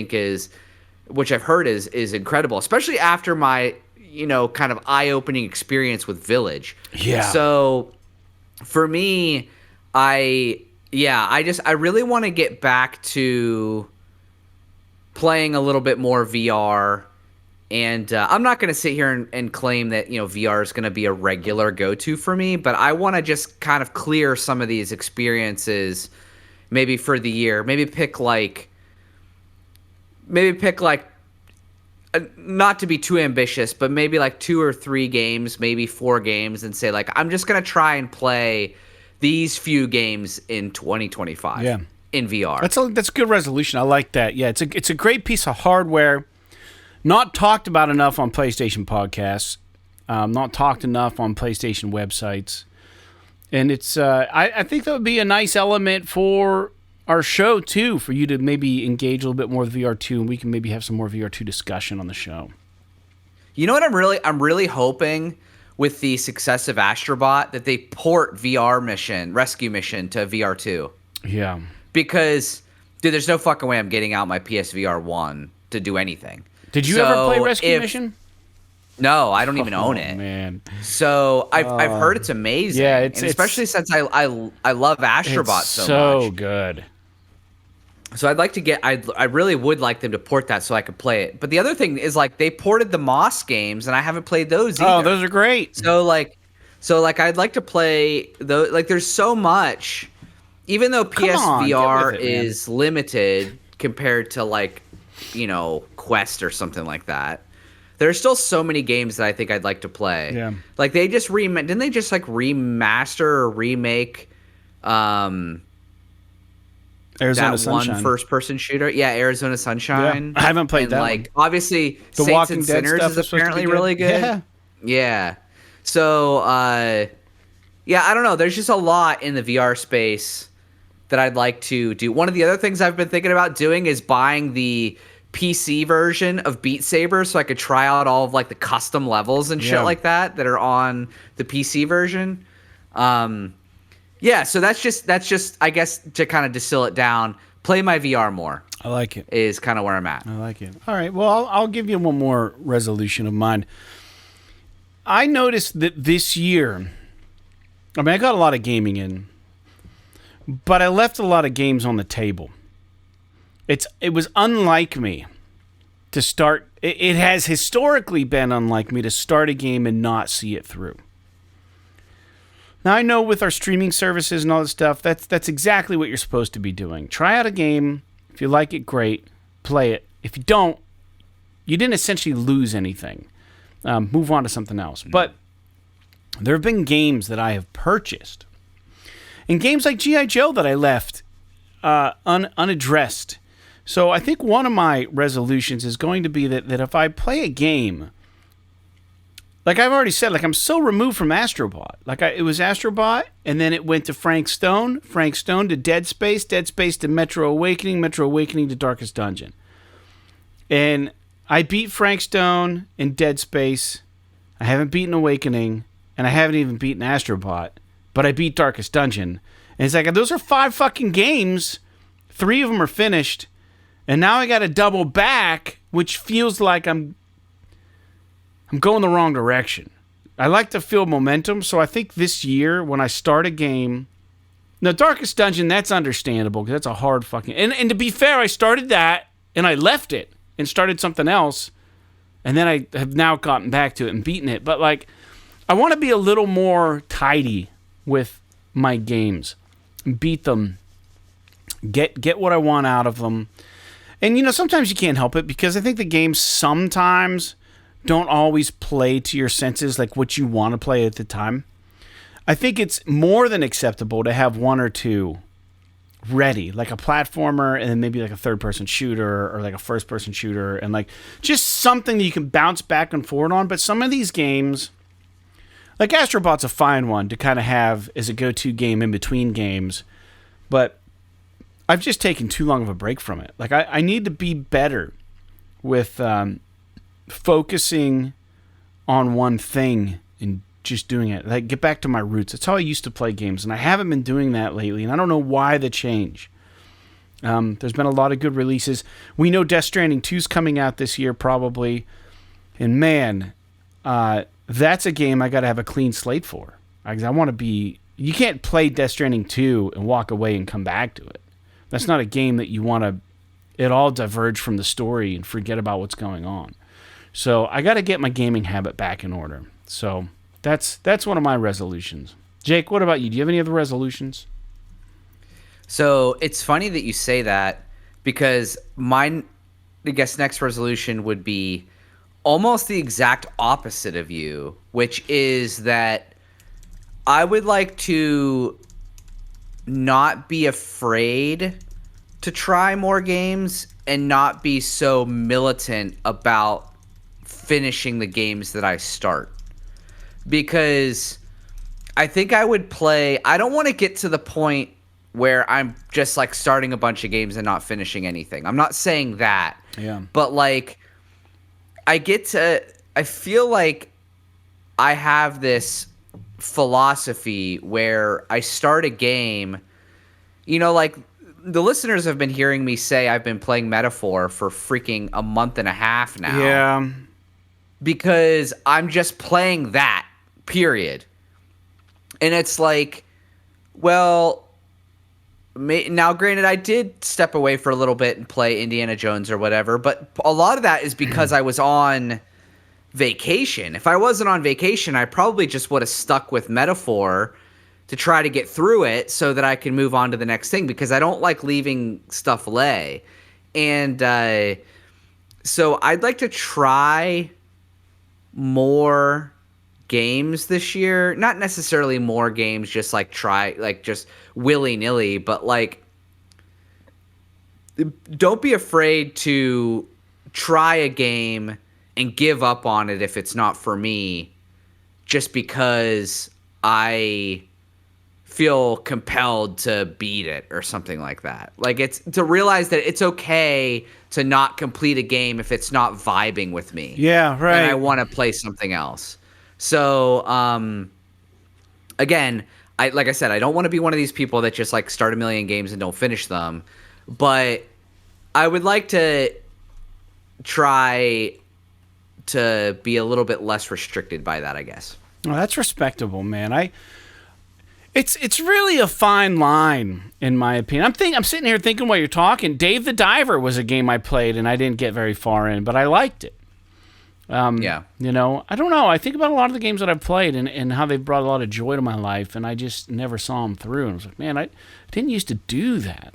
heard is incredible, especially after my kind of eye-opening experience with Village. Yeah. So for me, I really want to get back to playing a little bit more VR. And I'm not going to sit here and claim that, VR is going to be a regular go-to for me, but I want to just kind of clear some of these experiences maybe for the year. Maybe pick like not to be too ambitious, but maybe like 2 or 3 games, maybe 4 games, and say like, I'm just going to try and play these few games in 2025 in VR. That's a good resolution. I like that. Yeah, it's a great piece of hardware. Not talked about enough on PlayStation podcasts, not talked enough on PlayStation websites. And it's I think that would be a nice element for our show, too, for you to maybe engage a little bit more with VR2, and we can maybe have some more VR2 discussion on the show. You know what I'm really hoping with the success of Astrobot, that they port Rescue Mission to VR2. Yeah. Because, dude, there's no fucking way I'm getting out my PSVR 1 to do anything. Did you ever play Rescue Mission? No, I don't even own it. Man. So I've heard it's amazing. Yeah, and especially since I love Astrobot so much. So good. So I'd like to I really would like them to port that so I could play it. But the other thing is like they ported the Moss games and I haven't played those either. Oh, those are great. So I'd like to play those. Like there's so much, even though PSVR is limited compared to like, Quest or something like that. There's still so many games that I think I'd like to play. Yeah. Like they just didn't they just like remaster or remake Arizona that Sunshine. one first-person shooter? Yeah, Arizona Sunshine. Yeah. I haven't played that like, one. Obviously, The Saints Walking and Dead Sinners stuff is is supposed to be apparently good. really good. Yeah. So, I don't know. There's just a lot in the VR space that I'd like to do. One of the other things I've been thinking about doing is buying the PC version of Beat Saber so I could try out all of like the custom levels and shit like that are on the PC version. So that's just I guess to kind of distill it down, play my VR more. I like it. Is kind of where I'm at. I like it. All right. Well, I'll give you one more resolution of mine. I noticed that this year, I got a lot of gaming in, but I left a lot of games on the table. It was unlike me to start. It has historically been unlike me to start a game and not see it through. Now, I know with our streaming services and all this stuff, that's exactly what you're supposed to be doing. Try out a game. If you like it, great. Play it. If you don't, you didn't essentially lose anything. Move on to something else. But there have been games that I have purchased. And games like G.I. Joe that I left unaddressed. So I think one of my resolutions is going to be that if I play a game, like I've already said, like I'm so removed from Astrobot. It was Astrobot, and then it went to Frank Stone to Dead Space to Metro Awakening to Darkest Dungeon. And I beat Frank Stone in Dead Space. I haven't beaten Awakening, and I haven't even beaten Astrobot, but I beat Darkest Dungeon. And it's like, those are 5 fucking games. 3 of them are finished. And now I got to double back, which feels like I'm going the wrong direction. I like to feel momentum, so I think this year when I start a game, now Darkest Dungeon, that's understandable because that's a hard fucking. And to be fair, I started that and I left it and started something else, and then I have now gotten back to it and beaten it. But like, I want to be a little more tidy with my games, beat them, get what I want out of them. And, sometimes you can't help it because I think the games sometimes don't always play to your senses like what you want to play at the time. I think it's more than acceptable to have 1 or 2 ready, like a platformer and then maybe like a third-person shooter or like a first-person shooter and like just something that you can bounce back and forward on. But some of these games, like Astrobot's a fine one to kind of have as a go-to game in between games, but I've just taken too long of a break from it. Like I need to be better with focusing on one thing and just doing it. Like get back to my roots. That's how I used to play games, and I haven't been doing that lately. And I don't know why the change. There's been a lot of good releases. We know Death Stranding 2's coming out this year probably, and man, that's a game I got to have a clean slate for. I want to be. You can't play Death Stranding 2 and walk away and come back to it. That's not a game that you want to it all diverge from the story and forget about what's going on. So I got to get my gaming habit back in order. So that's one of my resolutions. Jake, what about you? Do you have any other resolutions? So it's funny that you say that, because mine, I guess, next resolution would be almost the exact opposite of you, which is that I would like to not be afraid to try more games and not be so militant about finishing the games that I start. Because I think I would play, I don't want to get to the point where I'm just like starting a bunch of games and not finishing anything. I'm not saying that. Yeah. But like I feel like I have this philosophy where I start a game, like the listeners have been hearing me say I've been playing Metaphor for freaking a month and a half now. Yeah. Because I'm just playing that, period. And it's like, well, now granted, I did step away for a little bit and play Indiana Jones or whatever, but a lot of that is because I was on vacation. If I wasn't on vacation, I probably just would have stuck with Metaphor to try to get through it so that I can move on to the next thing, because I don't like leaving stuff lay. And so I'd like to try more games this year. Not necessarily more games, just like try, like just willy-nilly, but like don't be afraid to try a game and give up on it if it's not for me, just because I feel compelled to beat it or something like that. Like, it's to realize that it's okay to not complete a game if it's not vibing with me. Yeah, right. And I want to play something else. So, again, like I said, I don't want to be one of these people that just like start a million games and don't finish them, but I would like to try to be a little bit less restricted by that, I guess. Well, that's respectable, man. It's really a fine line, in my opinion. I'm sitting here thinking while you're talking. Dave the Diver was a game I played and I didn't get very far in, but I liked it. Yeah. I don't know. I think about a lot of the games that I've played and how they've brought a lot of joy to my life, and I just never saw them through. And I was like, man, I didn't used to do that.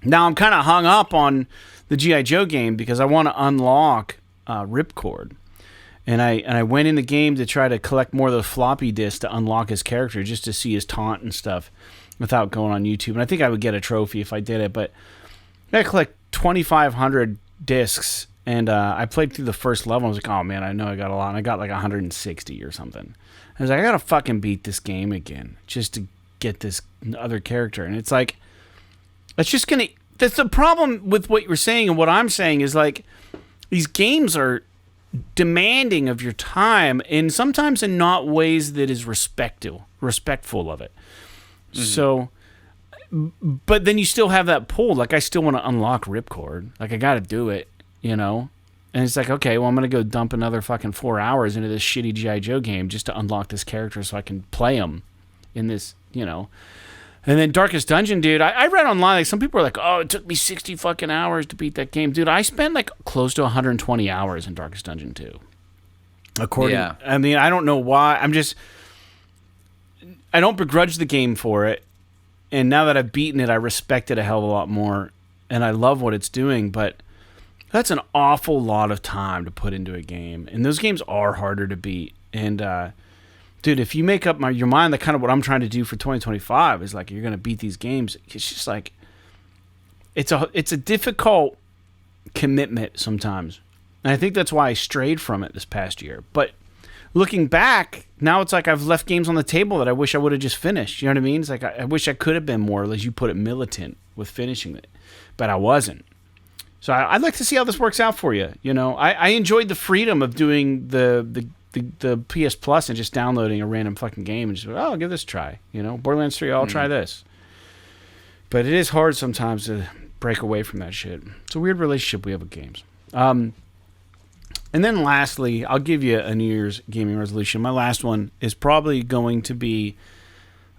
Now I'm kind of hung up on the G.I. Joe game because I want to unlock Ripcord. And I went in the game to try to collect more of those floppy disks to unlock his character, just to see his taunt and stuff without going on YouTube. And I think I would get a trophy if I did it, but I collect 2,500 discs. And I played through the first level. I was like, oh, man, I know I got a lot. And I got like 160 or something. I was like, I got to fucking beat this game again just to get this other character. And it's like, it's just going to... That's the problem with what you're saying and what I'm saying is, like, these games are demanding of your time, and sometimes in not ways that is respectful of it. Mm-hmm. So... But then you still have that pull. Like, I still want to unlock Ripcord. Like, I got to do it. And it's like, okay, well, I'm going to go dump another fucking 4 hours into this shitty G.I. Joe game just to unlock this character so I can play him in this, And then Darkest Dungeon, dude, I read online, like, some people are like, oh, it took me 60 fucking hours to beat that game. Dude, I spent, like, close to 120 hours in Darkest Dungeon 2. I mean, I don't know why. I don't begrudge the game for it. And now that I've beaten it, I respect it a hell of a lot more. And I love what it's doing, but... That's an awful lot of time to put into a game. And those games are harder to beat. And, dude, if you make up your mind, that kind of what I'm trying to do for 2025 is, like, you're going to beat these games. It's just, like, it's a difficult commitment sometimes. And I think that's why I strayed from it this past year. But looking back, now it's like I've left games on the table that I wish I would have just finished. You know what I mean? It's like I wish I could have been more, as you put it, militant with finishing it. But I wasn't. So I'd like to see how this works out for you. I enjoyed the freedom of doing the PS Plus and just downloading a random fucking game and just, I'll give this a try. Borderlands 3, I'll try this. But it is hard sometimes to break away from that shit. It's a weird relationship we have with games. And then lastly, I'll give you a New Year's gaming resolution. My last one is probably going to be,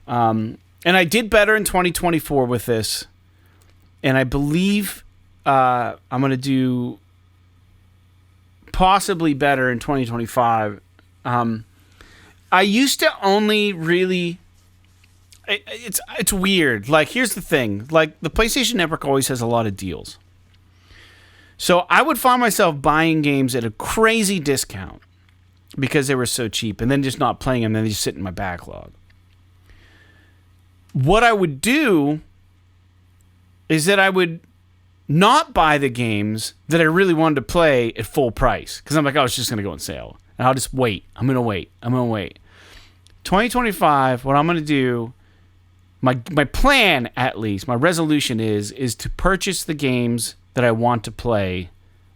and I did better in 2024 with this, and I believe I'm gonna do possibly better in 2025. I used to only really. It's weird. Like, here's the thing. Like, the PlayStation Network always has a lot of deals. So I would find myself buying games at a crazy discount because they were so cheap, and then just not playing them, and then they just sit in my backlog. What I would do is that I would not buy the games that I really wanted to play at full price, because I'm like, oh, it's just going to go on sale. And I'll just wait. I'm going to wait. 2025, what I'm going to do, my plan, at least, my resolution is to purchase the games that I want to play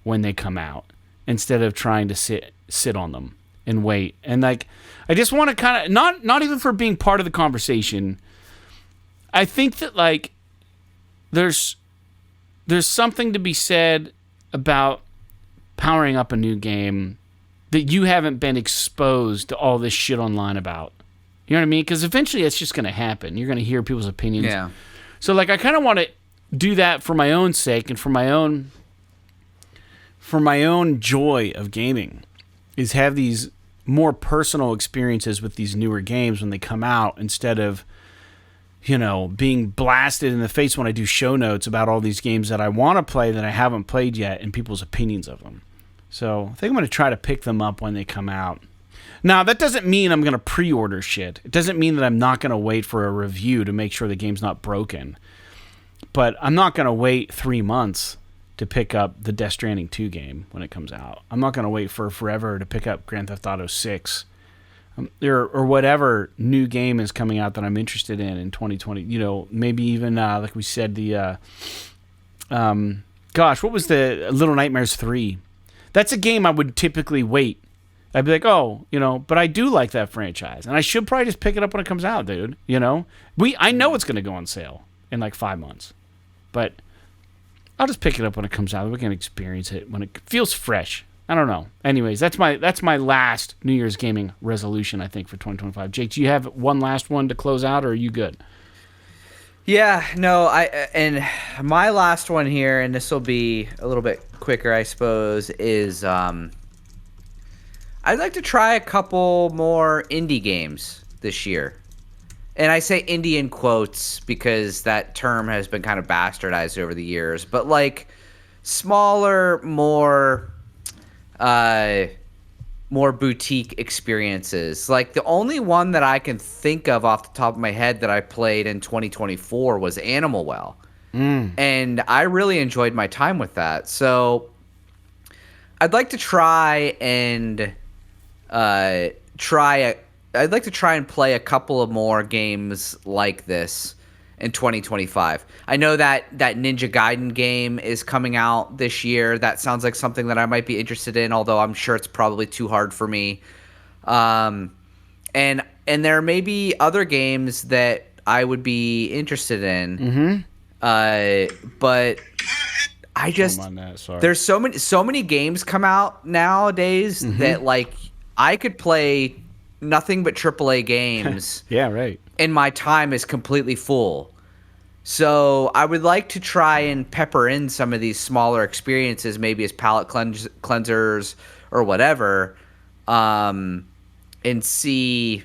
when they come out, instead of trying to sit on them and wait. And like, I just want to kind of, not even for being part of the conversation. I think that, like, there's something to be said about powering up a new game that you haven't been exposed to all this shit online about. You know what I mean? Because eventually it's just going to happen. You're going to hear people's opinions. Yeah. So, like, I kind of want to do that for my own sake and for my own joy of gaming, is have these more personal experiences with these newer games when they come out, instead of, you know, being blasted in the face when I do show notes about all these games that I want to play that I haven't played yet and people's opinions of them. So I think I'm going to try to pick them up when they come out. Now, that doesn't mean I'm going to pre-order shit. It doesn't mean that I'm not going to wait for a review to make sure the game's not broken. But I'm not going to wait 3 months to pick up the Death Stranding 2 game when it comes out. I'm not going to wait for forever to pick up Grand Theft Auto 6. Or whatever new game is coming out that I'm interested in 2020. You know, maybe even, like we said, the... what was the Little Nightmares 3? That's a game I would typically wait. I'd be like, oh, you know, but I do like that franchise, and I should probably just pick it up when it comes out, dude. You know, I know it's going to go on sale in like 5 months, but I'll just pick it up when it comes out. We can experience it when it feels fresh. I don't know. Anyways, that's my last New Year's gaming resolution, I think, for 2025. Jake, do you have one last one to close out, or are you good? Yeah, no, and my last one here, and this will be a little bit quicker, I suppose, is I'd like to try a couple more indie games this year. And I say indie in quotes because that term has been kind of bastardized over the years. But, like, smaller, more boutique experiences. Like, the only one that I can think of off the top of my head that I played in 2024 was Animal Well. And I really enjoyed my time with that. So I'd like to try and I'd like to try and play a couple of more games like this in 2025. I know that Ninja Gaiden game is coming out this year. That sounds like something that I might be interested in, although I'm sure it's probably too hard for me. And there may be other games that I would be interested in. But I just there's so many games come out nowadays that, like, I could play nothing but AAA games. Yeah, right. And my time is completely full. So I would like to try and pepper in some of these smaller experiences, maybe as palate cleansers or whatever, and see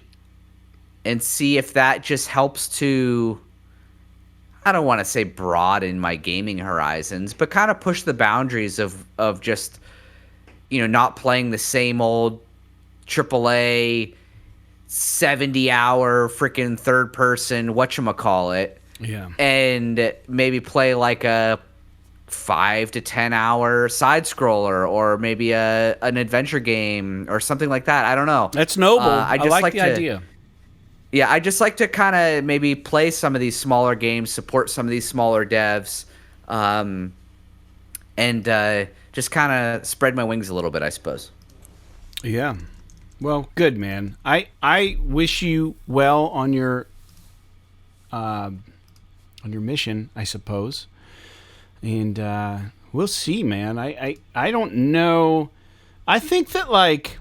if that just helps to, I don't want to say broaden my gaming horizons, but kind of push the boundaries of just, you know, not playing the same old AAA 70-hour freaking third-person whatchamacallit. Yeah. And maybe play like a 5 to 10 hour side scroller, or maybe an adventure game or something like that. I don't know. That's noble. I like the idea. Yeah, I just like to kind of maybe play some of these smaller games, support some of these smaller devs, and just kind of spread my wings a little bit, I suppose. Yeah. Well, good, man. I wish you well on your mission, I suppose. And we'll see, man. I don't know. I think that, like,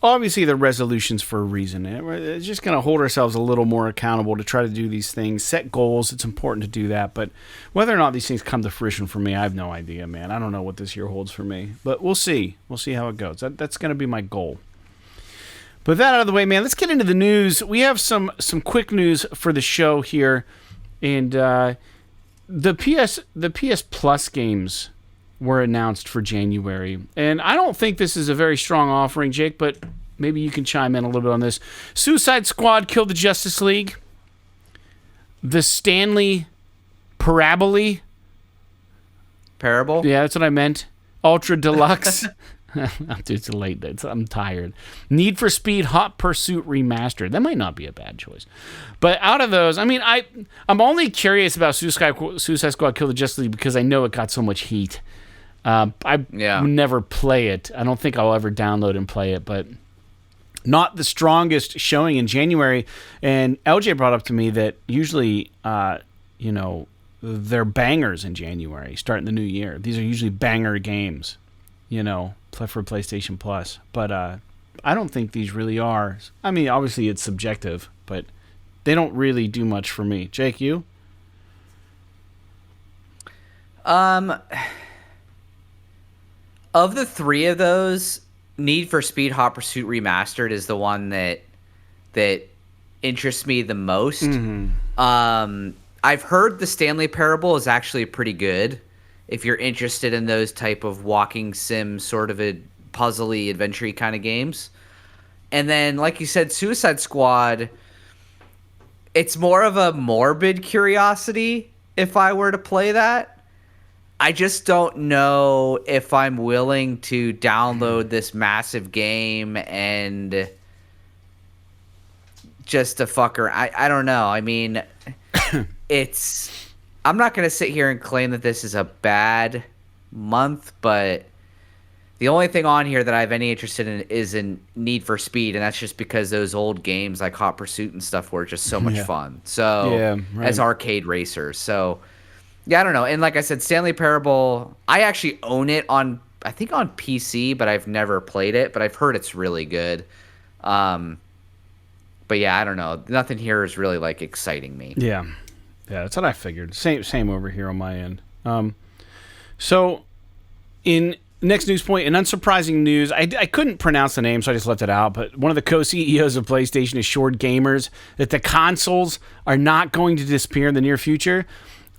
obviously the resolution's for a reason. We're just going to hold ourselves a little more accountable to try to do these things, set goals. It's important to do that, but whether or not these things come to fruition for me, I have no idea, man. I don't know what this year holds for me, but we'll see. We'll see how it goes. That's going to be my goal. But that out of the way, man, let's get into the news. We have some quick news for the show here, and the PS Plus games were announced for January. And I don't think this is a very strong offering, Jake, but maybe you can chime in a little bit on this. Suicide Squad Killed the Justice League. The Stanley Parable. Yeah, that's what I meant. Ultra Deluxe. Dude, it's late. I'm tired. Need for Speed Hot Pursuit Remastered. That might not be a bad choice. But out of those, I mean, I'm only curious about Suicide Squad Kill the Justice League because I know it got so much heat. I never play it. I don't think I'll ever download and play it, but not the strongest showing in January. And LJ brought up to me that usually, they're bangers in January, starting the new year. These are usually banger games, for PlayStation Plus. But I don't think these really are. I mean, obviously it's subjective, but they don't really do much for me. Jake, you? Of the three of those, Need for Speed Hot Pursuit Remastered is the one that interests me the most. Mm-hmm. I've heard the Stanley Parable is actually pretty good if you're interested in those type of walking sim sort of a puzzly adventure-y kind of games. And then, like you said, Suicide Squad, it's more of a morbid curiosity if I were to play that. I just don't know if I'm willing to download this massive game and just to fuck her. I don't know. I mean, I'm not going to sit here and claim that this is a bad month, but the only thing on here that I have any interest in is in Need for Speed, and that's just because those old games like Hot Pursuit and stuff were just so much fun. So as arcade racers. So yeah, I don't know. And like I said, Stanley Parable, I actually own it on PC, but I've never played it, but I've heard it's really good. But yeah, I don't know. Nothing here is really like exciting me. Yeah, that's what I figured. Same over here on my end. So in next news point, in unsurprising news, I couldn't pronounce the name, so I just left it out, but one of the co-CEOs of PlayStation assured gamers that the consoles are not going to disappear in the near future.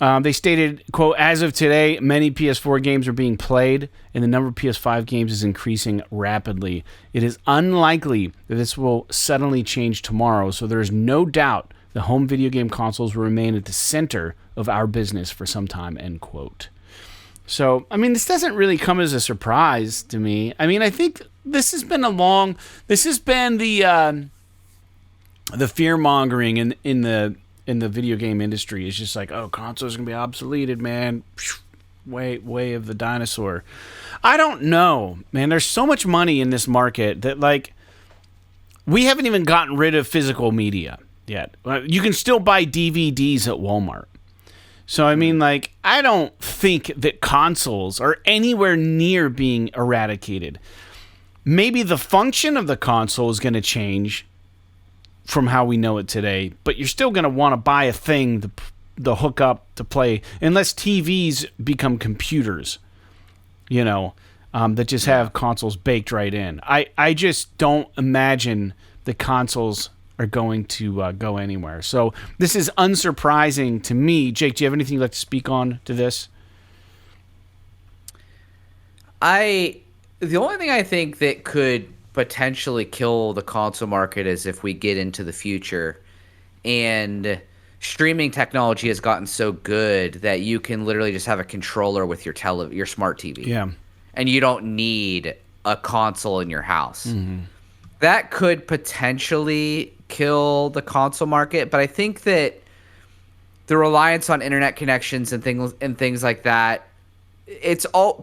They stated, quote, as of today, many PS4 games are being played, and the number of PS5 games is increasing rapidly. It is unlikely that this will suddenly change tomorrow, so there is no doubt the home video game consoles will remain at the center of our business for some time, end quote. So, I mean, this doesn't really come as a surprise to me. I mean, I think this has been the fear-mongering in the video game industry. Is just like, oh, consoles are going to be obsoleted, man. Way of the dinosaur. I don't know, man. There's so much money in this market that, like, we haven't even gotten rid of physical media yet. You can still buy DVDs at Walmart. So, I mean, like, I don't think that consoles are anywhere near being eradicated. Maybe the function of the console is going to change from how we know it today, but you're still going to want to buy a thing to hook up to play, unless TVs become computers, that just have consoles baked right in. I just don't imagine the consoles are going to go anywhere. So this is unsurprising to me. Jake, do you have anything you'd like to speak on to this? The only thing I think that could potentially kill the console market is if we get into the future and streaming technology has gotten so good that you can literally just have a controller with your smart TV. Yeah. And you don't need a console in your house. Mm-hmm. That could potentially kill the console market, but I think that the reliance on internet connections and things like that,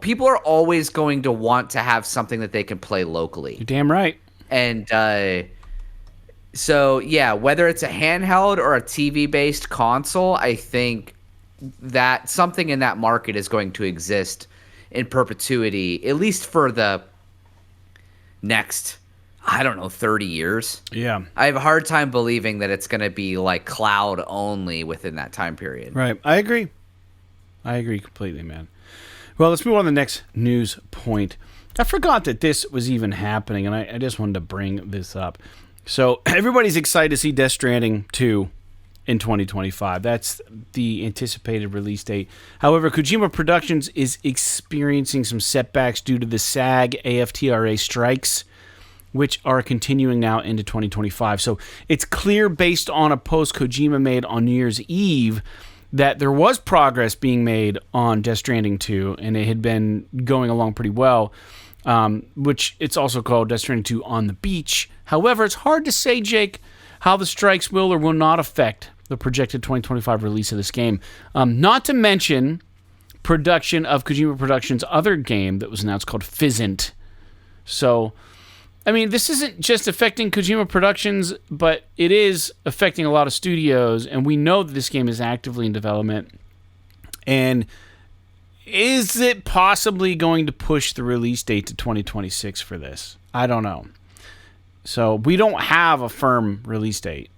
people are always going to want to have something that they can play locally. You're damn right. And so yeah, whether it's a handheld or a TV-based console, I think that something in that market is going to exist in perpetuity, at least for the next, I don't know, 30 years. Yeah. I have a hard time believing that it's going to be like cloud only within that time period. Right. I agree completely, man. Well, let's move on to the next news point. I forgot that this was even happening, and I just wanted to bring this up. So everybody's excited to see Death Stranding 2 in 2025. That's the anticipated release date. However, Kojima Productions is experiencing some setbacks due to the SAG-AFTRA strikes, which are continuing now into 2025. So it's clear based on a post Kojima made on New Year's Eve that there was progress being made on Death Stranding 2, and it had been going along pretty well, which it's also called Death Stranding 2 on the Beach. However, it's hard to say, Jake, how the strikes will or will not affect the projected 2025 release of this game. Not to mention production of Kojima Productions' other game that was announced called Fizzant. So, I mean, this isn't just affecting Kojima Productions, but it is affecting a lot of studios, and we know that this game is actively in development. And is it possibly going to push the release date to 2026 for this? I don't know. So we don't have a firm release date.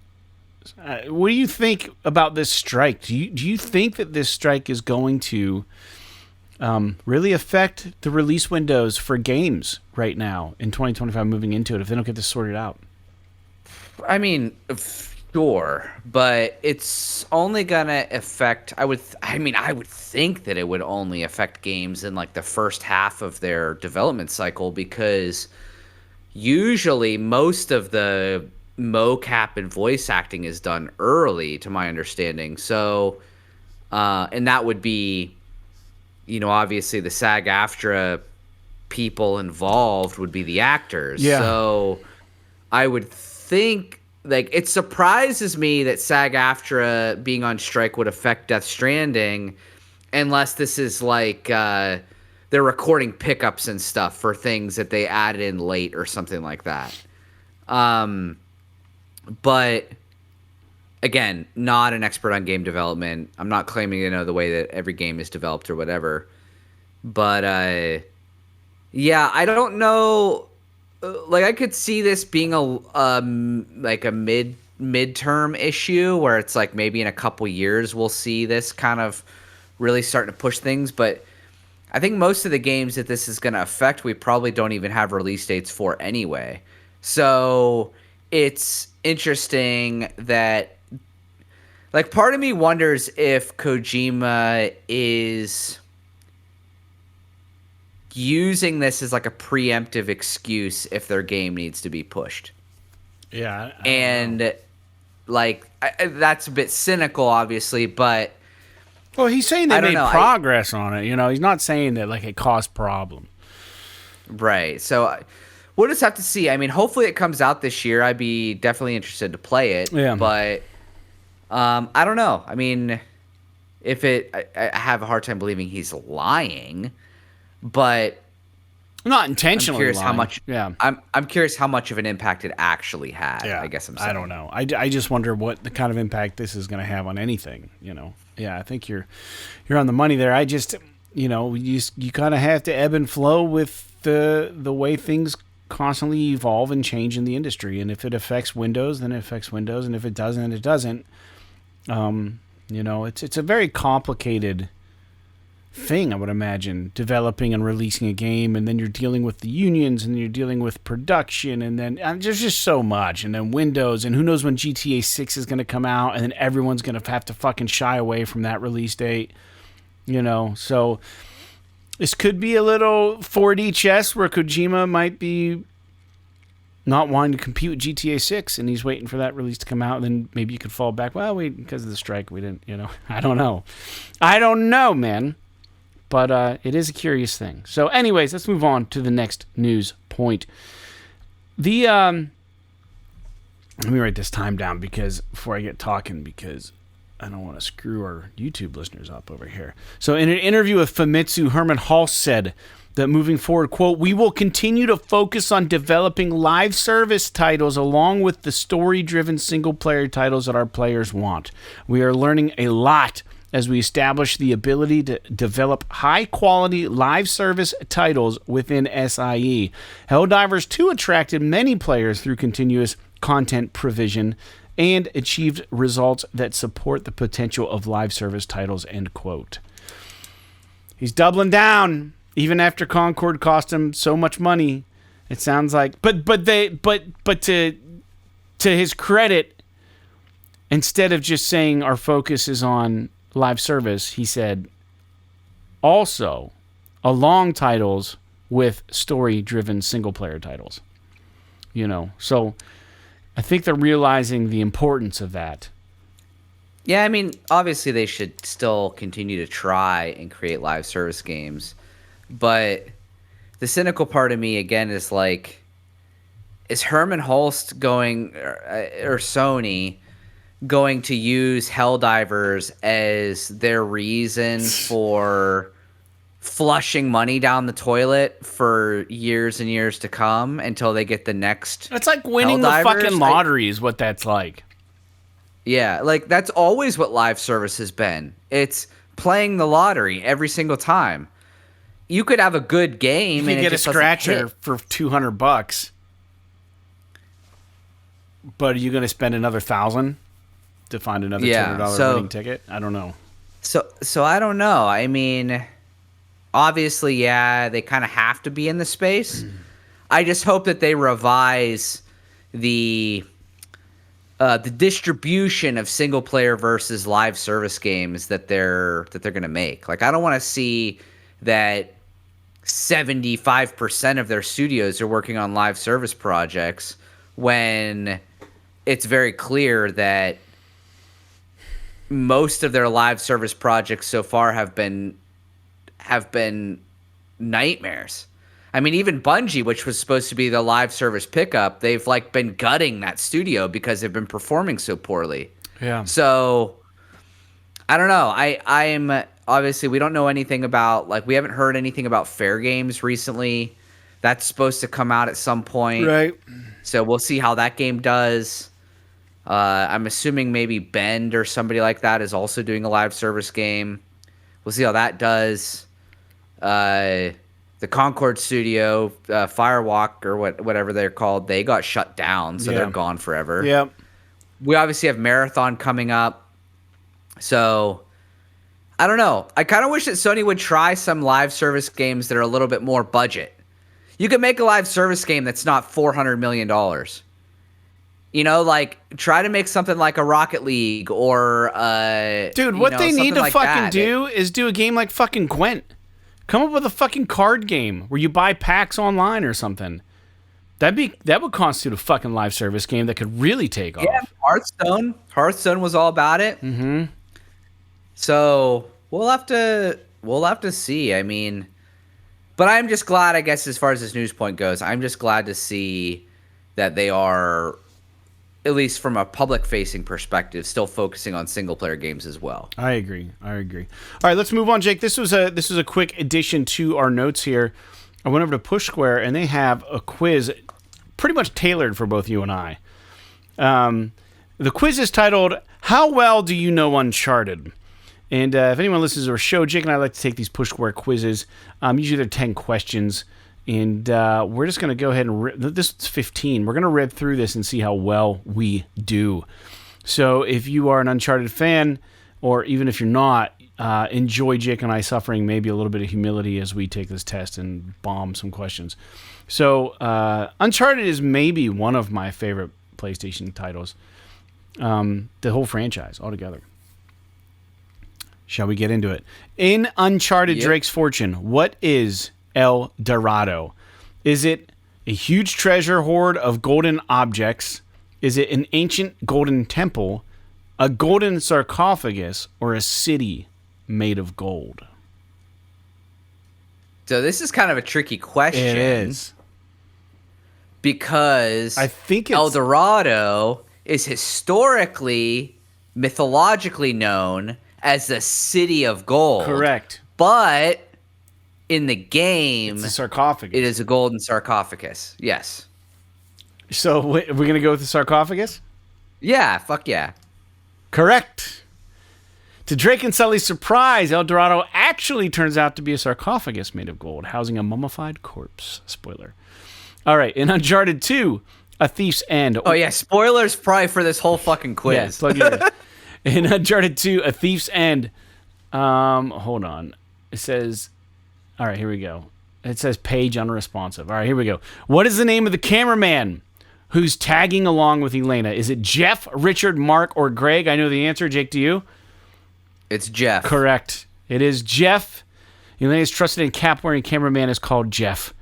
What do you think about this strike? Do you think that this strike is going to really affect the release windows for games right now in 2025 moving into it if they don't get this sorted out? I mean, sure, but it's only gonna affect. I would think that it would only affect games in like the first half of their development cycle, because usually most of the mocap and voice acting is done early, to my understanding. So, and that would be, obviously the SAG-AFTRA people involved would be the actors. Yeah. So I would think, like, it surprises me that SAG-AFTRA being on strike would affect Death Stranding, unless this is like they're recording pickups and stuff for things that they added in late or something like that. But again, not an expert on game development. I'm not claiming to know the way that every game is developed or whatever. But yeah, I don't know. Like, I could see this being a midterm issue where it's like maybe in a couple years we'll see this kind of really starting to push things. But I think most of the games that this is going to affect, we probably don't even have release dates for anyway. So it's interesting that, like, part of me wonders if Kojima is using this as like a preemptive excuse if their game needs to be pushed. Yeah. And like, that's a bit cynical, obviously, but well, he's saying they made progress on it. He's not saying that like it caused problem. Right. So we'll just have to see. I mean, hopefully it comes out this year. I'd be definitely interested to play it. Yeah. But I don't know. I mean, I have a hard time believing he's lying, but not intentionally. I'm curious lying. How much. Yeah. I'm curious how much of an impact it actually had. Yeah. I guess I'm saying. I don't know. I just wonder what the kind of impact this is going to have on anything. Yeah. I think you're on the money there. I just you kind of have to ebb and flow with the way things constantly evolve and change in the industry. And if it affects Windows, then it affects Windows. And if it doesn't, it doesn't. It's a very complicated thing, I would imagine, developing and releasing a game. And then you're dealing with the unions, and you're dealing with production. And then there's just so much. And then Windows, and who knows when GTA 6 is going to come out. And then everyone's going to have to fucking shy away from that release date. So this could be a little 4D chess where Kojima might be not wanting to compete with GTA 6, and he's waiting for that release to come out, and then maybe you could fall back. Well, because of the strike, we didn't, I don't know, man. But it is a curious thing. So anyways, let's move on to the next news point. Let me write this time down before I get talking, because I don't want to screw our YouTube listeners up over here. So in an interview with Famitsu, Herman Hall said that moving forward, quote, "We will continue to focus on developing live service titles along with the story-driven single-player titles that our players want. We are learning a lot as we establish the ability to develop high-quality live service titles within SIE. Helldivers 2 attracted many players through continuous content provision and achieved results that support the potential of live service titles, end quote. He's doubling down, even after Concord cost him so much money. It sounds like, but to his credit, instead of just saying our focus is on live service, he said also along titles with story-driven single-player titles. So I think they're realizing the importance of that. Yeah, I mean, obviously they should still continue to try and create live service games, but the cynical part of me, again, is like, is Herman Hulst going, or Sony, going to use Helldivers as their reason for flushing money down the toilet for years and years to come until they get the next? It's like winning the fucking lottery is what that's like. Yeah, like that's always what live service has been. It's playing the lottery every single time. You could have a good game and get a scratcher for $200, but are you going to spend another $1,000 to find another $200 winning ticket? I don't know. So I don't know. I mean, obviously, yeah, they kind of have to be in the space. I just hope that they revise the distribution of single player versus live service games that they're going to make. Like, I don't want to see that 75% of their studios are working on live service projects when it's very clear that most of their live service projects so far have been nightmares. I mean, even Bungie, which was supposed to be the live service pickup, they've like been gutting that studio because they've been performing so poorly. Yeah. So I don't know. I'm obviously, we don't know anything about, like, we haven't heard anything about Fair Games recently. That's supposed to come out at some point. Right. So we'll see how that game does. I'm assuming maybe Bend or somebody like that is also doing a live service game. We'll see how that does. The Concord studio, Firewalk or whatever they're called, they got shut down, so they're gone forever. Yeah. We obviously have Marathon coming up. So I don't know. I kind of wish that Sony would try some live service games that are a little bit more budget. You could make a live service game that's not $400 million. Like, try to make something like a Rocket League or dude, what they need to fucking do is do a game like fucking Gwent. Come up with a fucking card game where you buy packs online or something. That would constitute a fucking live service game that could really take off. Yeah, Hearthstone was all about it. Mm-hmm. So we'll have to see. I mean, but I'm just glad, I guess, as far as this news point goes, I'm just glad to see that they are, at least from a public-facing perspective, still focusing on single-player games as well. I agree. All right, let's move on, Jake. This was a quick addition to our notes here. I went over to Push Square, and they have a quiz pretty much tailored for both you and I. The quiz is titled, How Well Do You Know Uncharted? And if anyone listens to our show, Jake and I like to take these Push Square quizzes. Usually they're 10 questions. And we're just going to go ahead and this is 15. We're going to rip through this and see how well we do. So if you are an Uncharted fan, or even if you're not, enjoy Jake and I suffering maybe a little bit of humility as we take this test and bomb some questions. So Uncharted is maybe one of my favorite PlayStation titles. The whole franchise altogether. Shall we get into it? In Uncharted Drake's Fortune, what is El Dorado? Is it a huge treasure hoard of golden objects? Is it an ancient golden temple, a golden sarcophagus, or a city made of gold? So this is kind of a tricky question. It is. Because I think El Dorado is historically, mythologically known as the City of Gold. Correct. But in the game, it's a sarcophagus. It is a golden sarcophagus. Yes. So we're going to go with the sarcophagus? Yeah, fuck yeah. Correct. To Drake and Sully's surprise, El Dorado actually turns out to be a sarcophagus made of gold, housing a mummified corpse. Spoiler. All right, in Uncharted 2, A Thief's End. Oh, yeah, spoilers probably for this whole fucking quiz. Yeah, plug it in. In Uncharted 2, A Thief's End. Hold on. It says... All right, here we go. It says page unresponsive. All right, here we go. What is the name of the cameraman who's tagging along with Elena? Is it Jeff, Richard, Mark, or Greg? I know the answer. Jake, to you? It's Jeff. Correct. It is Jeff. Elena's trusted and cap-wearing cameraman is called Jeff.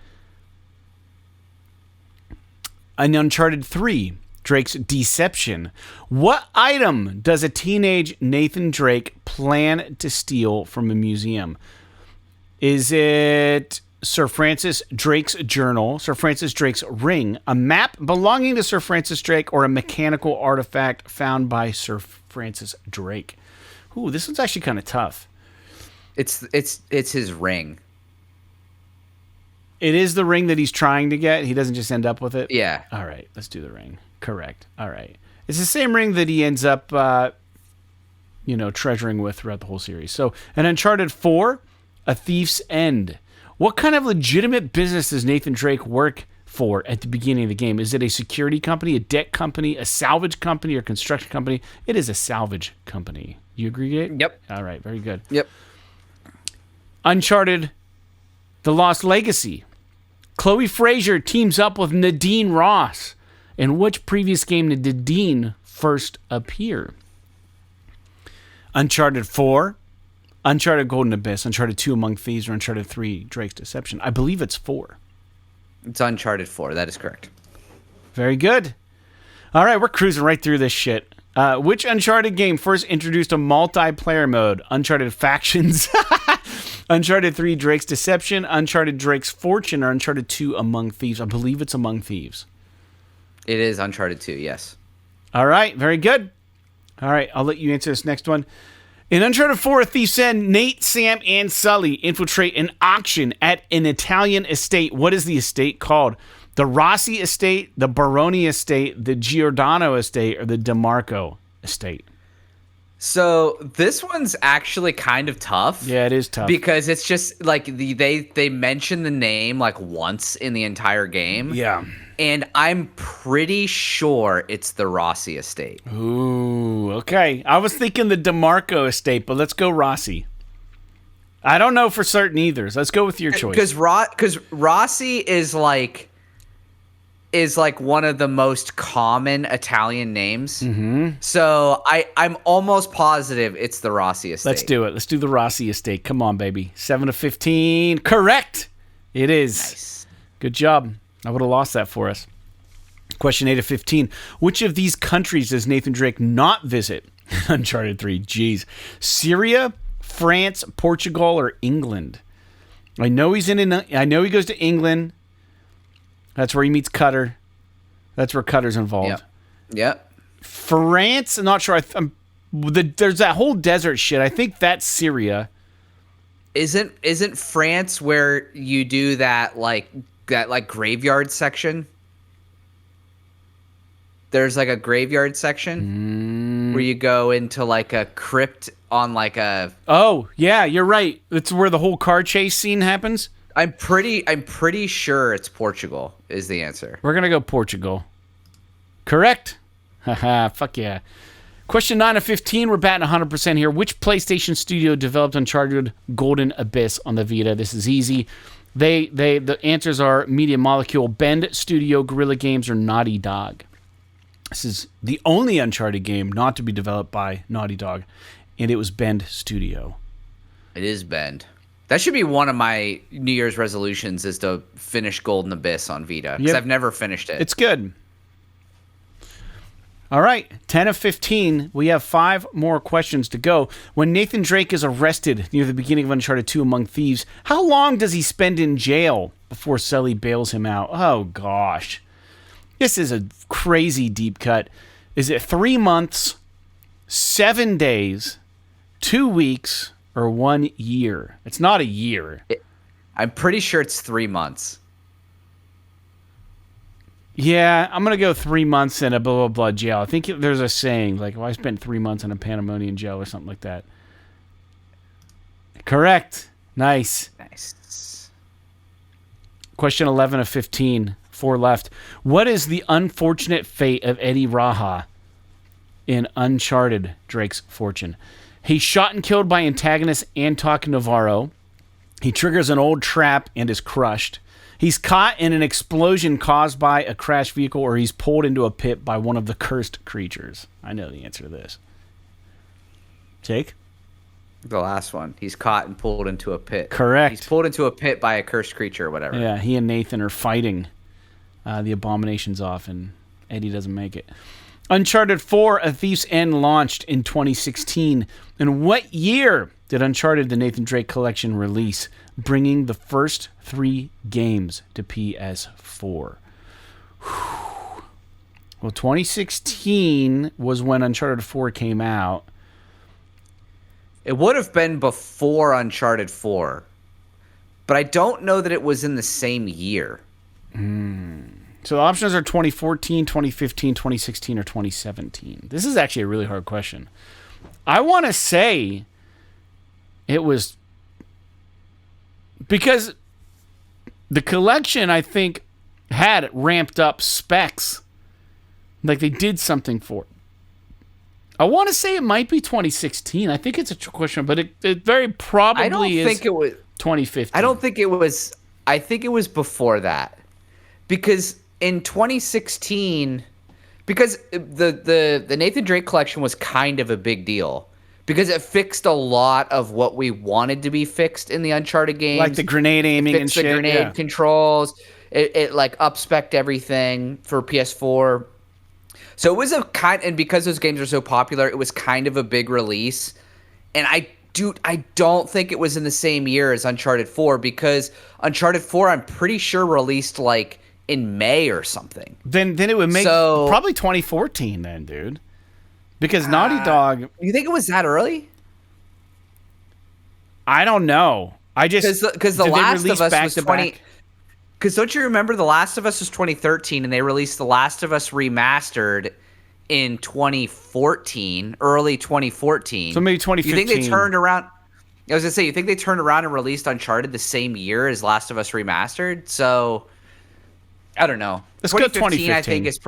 In Uncharted 3, Drake's Deception. What item does a teenage Nathan Drake plan to steal from a museum? Is it Sir Francis Drake's journal, Sir Francis Drake's ring, a map belonging to Sir Francis Drake, or a mechanical artifact found by Sir Francis Drake? Ooh, this one's actually kind of tough. It's his ring. It is the ring that he's trying to get. He doesn't just end up with it? Yeah. All right, let's do the ring. Correct. All right. It's the same ring that he ends up, treasuring with throughout the whole series. So, in Uncharted 4, A Thief's End. What kind of legitimate business does Nathan Drake work for at the beginning of the game? Is it a security company, a debt company, a salvage company, or construction company? It is a salvage company. You agree, Gabe? Yep. All right, very good. Yep. Uncharted, The Lost Legacy. Chloe Frazer teams up with Nadine Ross. In which previous game did Nadine first appear? Uncharted 4, Uncharted Golden Abyss, Uncharted 2 Among Thieves, or Uncharted 3 Drake's Deception. I believe it's 4. It's Uncharted 4. That is correct. Very good. All right, we're cruising right through this shit. Which Uncharted game first introduced a multiplayer mode? Uncharted Factions, Uncharted 3 Drake's Deception, Uncharted Drake's Fortune, or Uncharted 2 Among Thieves? I believe it's Among Thieves. It is Uncharted 2, yes. All right, very good. All right, I'll let you answer this next one. In Uncharted 4, A Thief's End, Nate, Sam, and Sully infiltrate an auction at an Italian estate. What is the estate called? The Rossi estate, the Baroni estate, the Giordano estate, or the DeMarco estate? So this one's actually kind of tough. Yeah, it is tough. Because it's just like they mention the name like once in the entire game. Yeah. And I'm pretty sure it's the Rossi estate. Ooh, okay. I was thinking the DeMarco estate, but let's go Rossi. I don't know for certain either. So let's go with your choice. Because Rossi is like one of the most common Italian names. Mm-hmm. So I'm almost positive it's the Rossi estate. Let's do it. Let's do the Rossi estate. Come on, baby. 7 to 15. Correct. It is. Nice. Good job. I would have lost that for us. Question 8 of 15. Which of these countries does Nathan Drake not visit? Uncharted 3. Jeez. Syria, France, Portugal, or England? I know he goes to England. That's where he meets Cutter. That's where Cutter's involved. Yep. France, I'm not sure. There's that whole desert shit. I think that's Syria. Isn't France where you do that graveyard section? There's like a graveyard section where you go into like a crypt on like a... Oh, yeah, you're right. It's where the whole car chase scene happens. I'm pretty sure it's Portugal is the answer. We're going to go Portugal. Correct. Haha, fuck yeah. Question 9 of 15. We're batting 100% here. Which PlayStation studio developed Uncharted Golden Abyss on the Vita? This is easy. The answers are Media Molecule, Bend Studio, Guerrilla Games, or Naughty Dog. This is the only Uncharted game not to be developed by Naughty Dog, and it was Bend Studio. It is Bend. That should be one of my New Year's resolutions, is to finish Golden Abyss on Vita, because I've never finished it. It's good. All right, 10 of 15. We have 5 more questions to go. When Nathan Drake is arrested near the beginning of Uncharted 2 Among Thieves, how long does he spend in jail before Sully bails him out? Oh, gosh. This is a crazy deep cut. Is it 3 months, 7 days, 2 weeks, or 1 year? It's not a year. I'm pretty sure it's 3 months. Yeah, I'm going to go 3 months in a blah, blah, blah jail. I think there's a saying, like, I spent 3 months in a Pandemonium jail or something like that. Correct. Nice. Nice. Question 11 of 15. 4 left. What is the unfortunate fate of Eddie Raha in Uncharted Drake's Fortune? He's shot and killed by antagonist Antok Navarro. He triggers an old trap and is crushed. He's caught in an explosion caused by a crashed vehicle, or he's pulled into a pit by one of the cursed creatures. I know the answer to this. Jake? The last one. He's caught and pulled into a pit. Correct. He's pulled into a pit by a cursed creature or whatever. Yeah, he and Nathan are fighting the abominations off, and Eddie doesn't make it. Uncharted 4, A Thief's End launched in 2016. In what year did Uncharted the Nathan Drake Collection release, bringing the first 3 games to PS4? Well, 2016 was when Uncharted 4 came out. It would have been before Uncharted 4, but I don't know that it was in the same year. So the options are 2014, 2015, 2016, or 2017. This is actually a really hard question. I want to say it was because the collection, I think, had ramped up specs. Like they did something for it. I want to say it might be 2016. I think it's a question, but it very probably I don't think it was 2015. I don't think it was. I think it was before that, because in 2016, because the Nathan Drake collection was kind of a big deal because it fixed a lot of what we wanted to be fixed in the Uncharted games, like the grenade aiming and shit. The grenade controls. It like up-spec'd everything for PS4. So it was and because those games are so popular, it was kind of a big release. And I don't think it was in the same year as Uncharted 4, because Uncharted 4, I'm pretty sure, released like in May or something. Then it would make probably 2014 then, dude. Because Naughty Dog. You think it was that early? I don't know. I just because The Last of Us was 20. Because don't you remember The Last of Us was 2013, and they released The Last of Us Remastered in 2014, early 2014. So maybe 2015. You think they turned around? I was gonna say, you think they turned around and released Uncharted the same year as Last of Us Remastered? So I don't know. Let's go 2015. I think is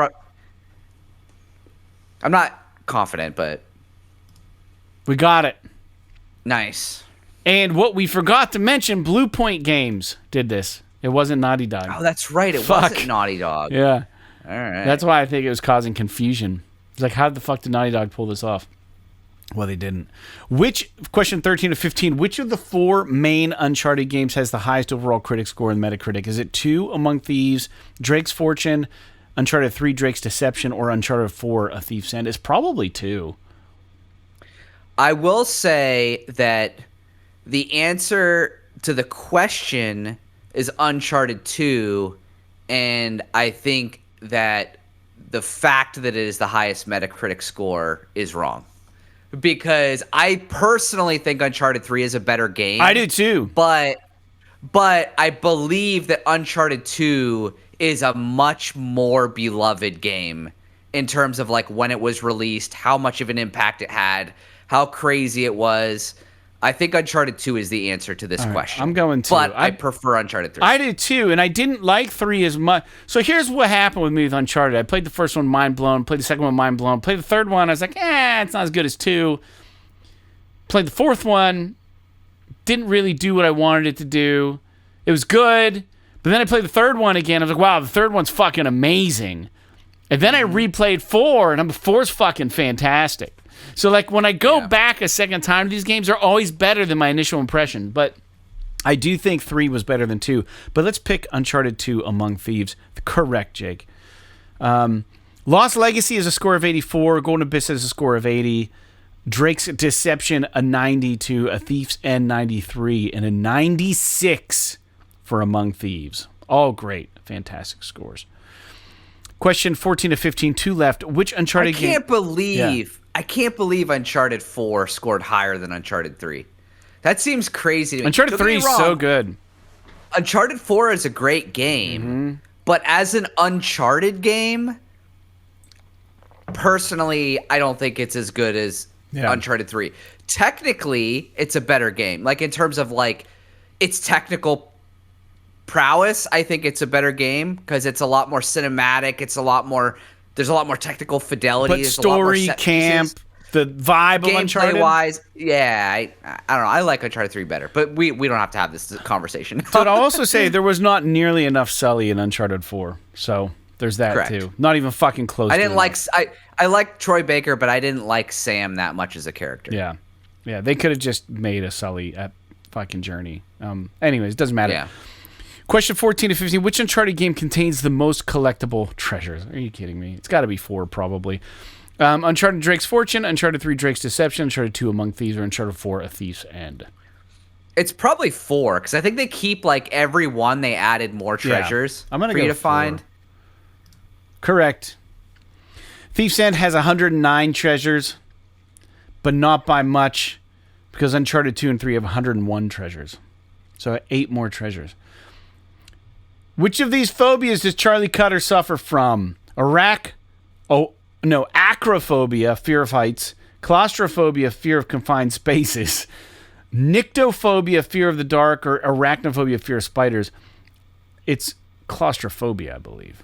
I'm not confident, but we got it. Nice. And what we forgot to mention, Blue Point Games did this. It wasn't Naughty Dog. Oh, that's right. It wasn't Naughty Dog. Yeah. All right. That's why I think it was causing confusion. It's like, how the fuck did Naughty Dog pull this off? Well, they didn't. Question 13 of 15, which of the 4 main Uncharted games has the highest overall critic score in Metacritic? Is it 2, Among Thieves, Drake's Fortune, Uncharted 3, Drake's Deception, or Uncharted 4, A Thief's End? It's probably 2. I will say that the answer to the question is Uncharted 2, and I think that the fact that it is the highest Metacritic score is wrong. Because I personally think Uncharted 3 is a better game. I do too. But I believe that Uncharted 2 is a much more beloved game in terms of like when it was released, how much of an impact it had, how crazy it was. I think Uncharted 2 is the answer to this question. I'm going 2. But I prefer Uncharted 3. I did too, and I didn't like 3 as much. So here's what happened with me with Uncharted. I played the first one, mind blown. Played the second one, mind blown. Played the third one, I was like, it's not as good as 2. Played the fourth one, didn't really do what I wanted it to do. It was good, but then I played the third one again. I was like, wow, the third one's fucking amazing. And then I replayed 4, and 4's fucking fantastic. So, like, when I go back a second time, these games are always better than my initial impression. But I do think 3 was better than 2. But let's pick Uncharted 2, Among Thieves. Correct, Jake. Lost Legacy is a score of 84. Golden Abyss has a score of 80. Drake's Deception, a 92. A Thief's End, 93. And a 96 for Among Thieves. All great. Fantastic scores. Question 14 of 15, 2 left. Which Uncharted game? I can't believe Uncharted 4 scored higher than Uncharted 3. That seems crazy to me. Uncharted 3 is so good. Uncharted 4 is a great game, but as an Uncharted game, personally, I don't think it's as good as Uncharted 3. Technically, it's a better game. Like in terms of like its technical prowess, I think it's a better game because it's a lot more cinematic. There's a lot more technical fidelity. But There's story, a lot more camp, the vibe of Uncharted. Gameplay wise, yeah, I don't know. I like Uncharted 3 better, but we don't have to have this conversation. So I'll also say there was not nearly enough Sully in Uncharted 4. So there's that Correct. too. Not even fucking close. I didn't to like I like Troy Baker, but I didn't like Sam that much as a character. Yeah. They could have just made a Sully at fucking Journey. Anyways, it doesn't matter. Yeah. Question 14 to 15. Which Uncharted game contains the most collectible treasures? Are you kidding me? It's got to be 4, probably. Uncharted Drake's Fortune, Uncharted 3 Drake's Deception, Uncharted 2 Among Thieves, or Uncharted 4 A Thief's End. It's probably 4, because I think they keep, like, every one they added more treasures I'm gonna for you go to find. 4. Correct. Thief's End has 109 treasures, but not by much, because Uncharted 2 and 3 have 101 treasures. So 8 more treasures. Which of these phobias does Charlie Cutter suffer from? Acrophobia, fear of heights. Claustrophobia, fear of confined spaces. Nyctophobia, fear of the dark. Or arachnophobia, fear of spiders. It's claustrophobia, I believe.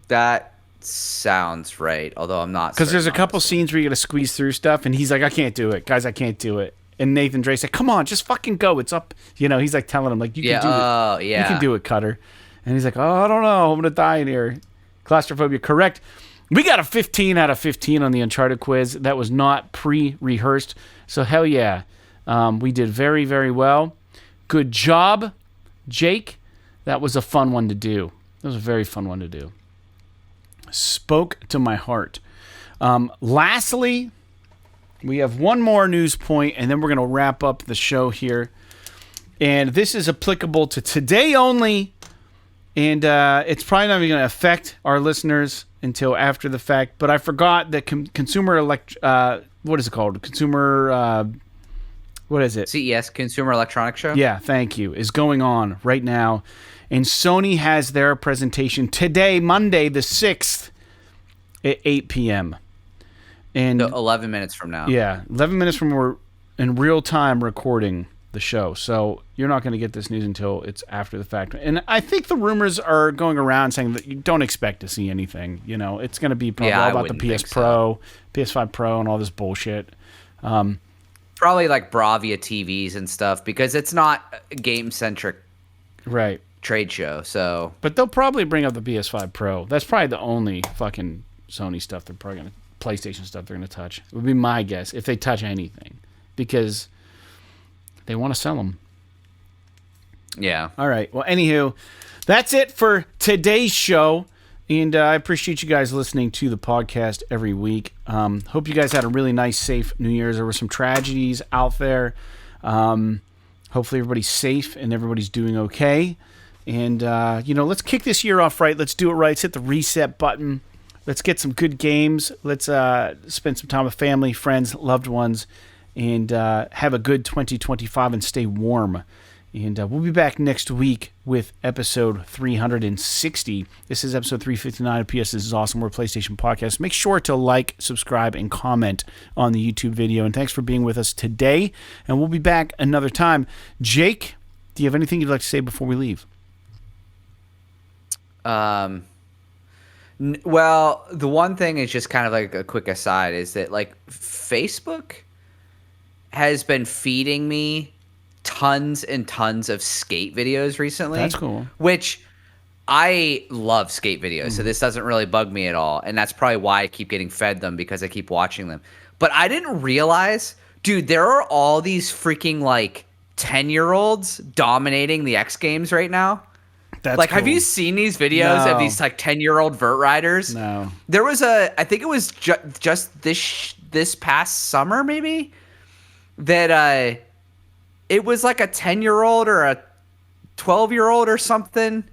That sounds right, although I'm not. Because there's a certain, couple honestly. scenes where you got to squeeze through stuff, and he's like, I can't do it. Guys, I can't do it. And Nathan Drake said, come on, just fucking go. It's up. He's like telling him, like, you can do it. Oh, yeah. You can do it, Cutter. And he's like, oh, I don't know. I'm going to die in here. Claustrophobia, correct. We got a 15 out of 15 on the Uncharted quiz. That was not pre-rehearsed. So, hell yeah. We did very, very well. Good job, Jake. That was a fun one to do. That was a very fun one to do. Spoke to my heart. Lastly, we have one more news point, and then we're going to wrap up the show here. And this is applicable to today only, and it's probably not even going to affect our listeners until after the fact. But I forgot that what is it called? What is it? CES, Consumer Electronics Show? Yeah, thank you. Is going on right now. And Sony has their presentation today, Monday the 6th at 8 p.m. And 11 minutes from now. Yeah, 11 minutes from we're in real time recording the show. So you're not going to get this news until it's after the fact. And I think the rumors are going around saying that you don't expect to see anything. It's going to be probably all about the PS Pro, PS5 Pro, and all this bullshit. Probably like Bravia TVs and stuff, because it's not a game-centric right trade show. So, but they'll probably bring up the PS5 Pro. That's probably the only fucking Sony stuff they're probably going to. PlayStation stuff they're going to touch. It would be my guess if they touch anything, because they want to sell them. Yeah. All right. Well, anywho, that's it for today's show. And I appreciate you guys listening to the podcast every week. Hope you guys had a really nice, safe New Year's. There were some tragedies out there. Hopefully everybody's safe and everybody's doing okay. And, let's kick this year off right. Let's do it right. Let's hit the reset button. Let's get some good games. Let's spend some time with family, friends, loved ones, and have a good 2025 and stay warm. And we'll be back next week with episode 360. This is episode 359 of PS This Is Awesome, We're a PlayStation Podcast. Make sure to like, subscribe, and comment on the YouTube video. And thanks for being with us today. And we'll be back another time. Jake, do you have anything you'd like to say before we leave? Well, the one thing is just kind of like a quick aside is that like Facebook has been feeding me tons and tons of skate videos recently. That's cool. Which I love skate videos, so this doesn't really bug me at all. And that's probably why I keep getting fed them, because I keep watching them. But I didn't realize, dude, there are all these freaking like 10-year-olds dominating the X Games right now. That's like, cool. Have you seen these videos of No. these like 10-year-old vert riders? No. There was I think it was just this past summer maybe, that it was like a 10-year-old or a 12-year-old or something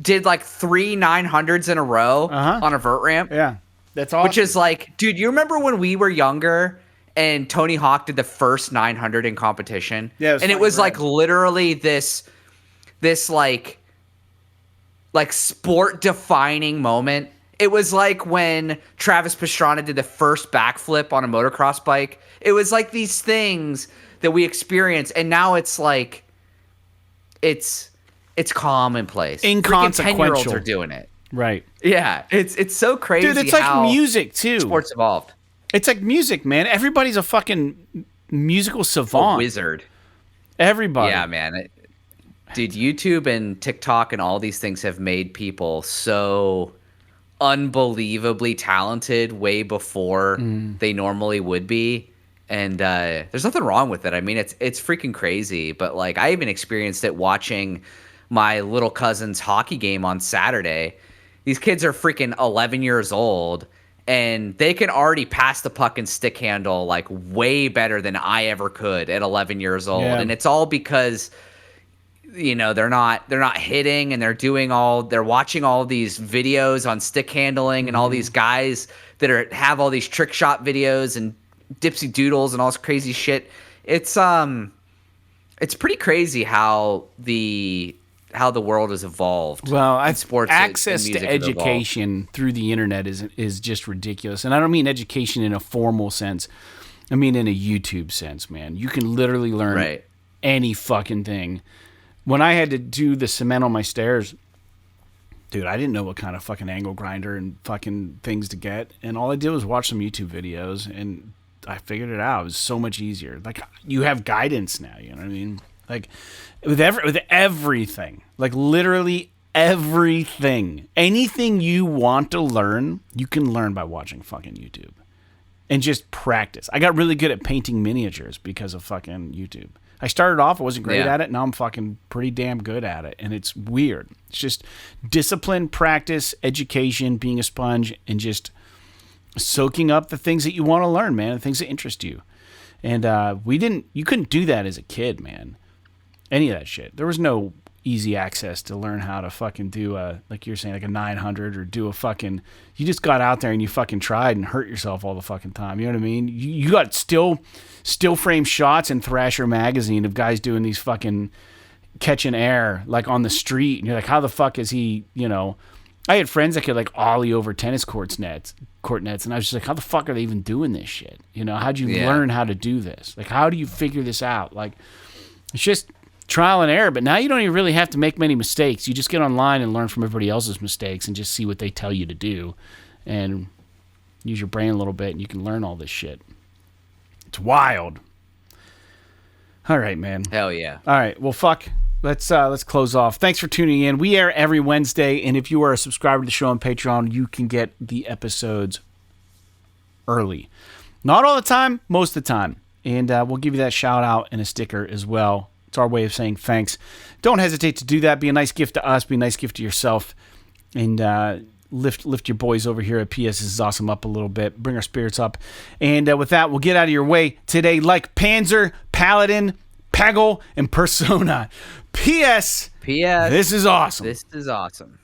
did like 3 900s in a row on a vert ramp. Yeah, that's awesome. Which is like, dude, you remember when we were younger and Tony Hawk did the first 900 in competition? Yeah, it was like literally this like sport defining moment It was like when Travis Pastrana did the first backflip on a motocross bike. It was like these things that we experience, and now it's like it's commonplace. Inconsequential. 10-year-olds are doing it. Right. Yeah, it's so crazy. Dude, it's like music too. Sports evolved. It's like music, man. Everybody's a fucking musical savant. A wizard. Everybody. Yeah, man. Dude, YouTube and TikTok and all these things have made people so unbelievably talented way before they normally would be. And there's nothing wrong with it. I mean, it's freaking crazy. But like, I even experienced it watching my little cousin's hockey game on Saturday. These kids are freaking 11 years old, and they can already pass the puck and stick handle like way better than I ever could at 11 years old. Yeah. And it's all because, you know, they're not hitting, and they're watching all these videos on stick handling and all these guys that have all these trick shot videos and dipsy doodles and all this crazy shit. It's pretty crazy how the world has evolved. Well, sports access and to education through the internet is just ridiculous. And I don't mean education in a formal sense. I mean in a YouTube sense, man. You can literally learn any fucking thing. When I had to do the cement on my stairs, dude, I didn't know what kind of fucking angle grinder and fucking things to get. And all I did was watch some YouTube videos, and I figured it out. It was so much easier. Like, you have guidance now, you know what I mean? Like, with everything, like literally everything, anything you want to learn, you can learn by watching fucking YouTube and just practice. I got really good at painting miniatures because of fucking YouTube. I started off, I wasn't great at it. Now I'm fucking pretty damn good at it. And it's weird. It's just discipline, practice, education, being a sponge, and just soaking up the things that you want to learn, man, the things that interest you. And you couldn't do that as a kid, man. Any of that shit. There was no easy access to learn how to fucking do like you're saying, like a 900 or do a fucking, you just got out there and you fucking tried and hurt yourself all the fucking time. You know what I mean? You got still frame shots in Thrasher magazine of guys doing these fucking catching air like on the street. And you're like, how the fuck is he, you know, I had friends that could like ollie over tennis court nets. And I was just like, how the fuck are they even doing this shit? You know, how'd you learn how to do this? Like, how do you figure this out? Like, it's just trial and error, but now you don't even really have to make many mistakes. You just get online and learn from everybody else's mistakes and just see what they tell you to do and use your brain a little bit, and you can learn all this shit. It's wild. All right, man. Hell yeah. All right. Well, fuck. Let's close off. Thanks for tuning in. We air every Wednesday, and if you are a subscriber to the show on Patreon, you can get the episodes early. Not all the time, most of the time. And we'll give you that shout out and a sticker as well. It's our way of saying thanks. Don't hesitate to do that. Be a nice gift to us. Be a nice gift to yourself. And lift your boys over here at PS. This is awesome up a little bit. Bring our spirits up. And with that, we'll get out of your way today like Panzer, Paladin, Peggle, and Persona. PS. P.S. This is awesome. This is awesome.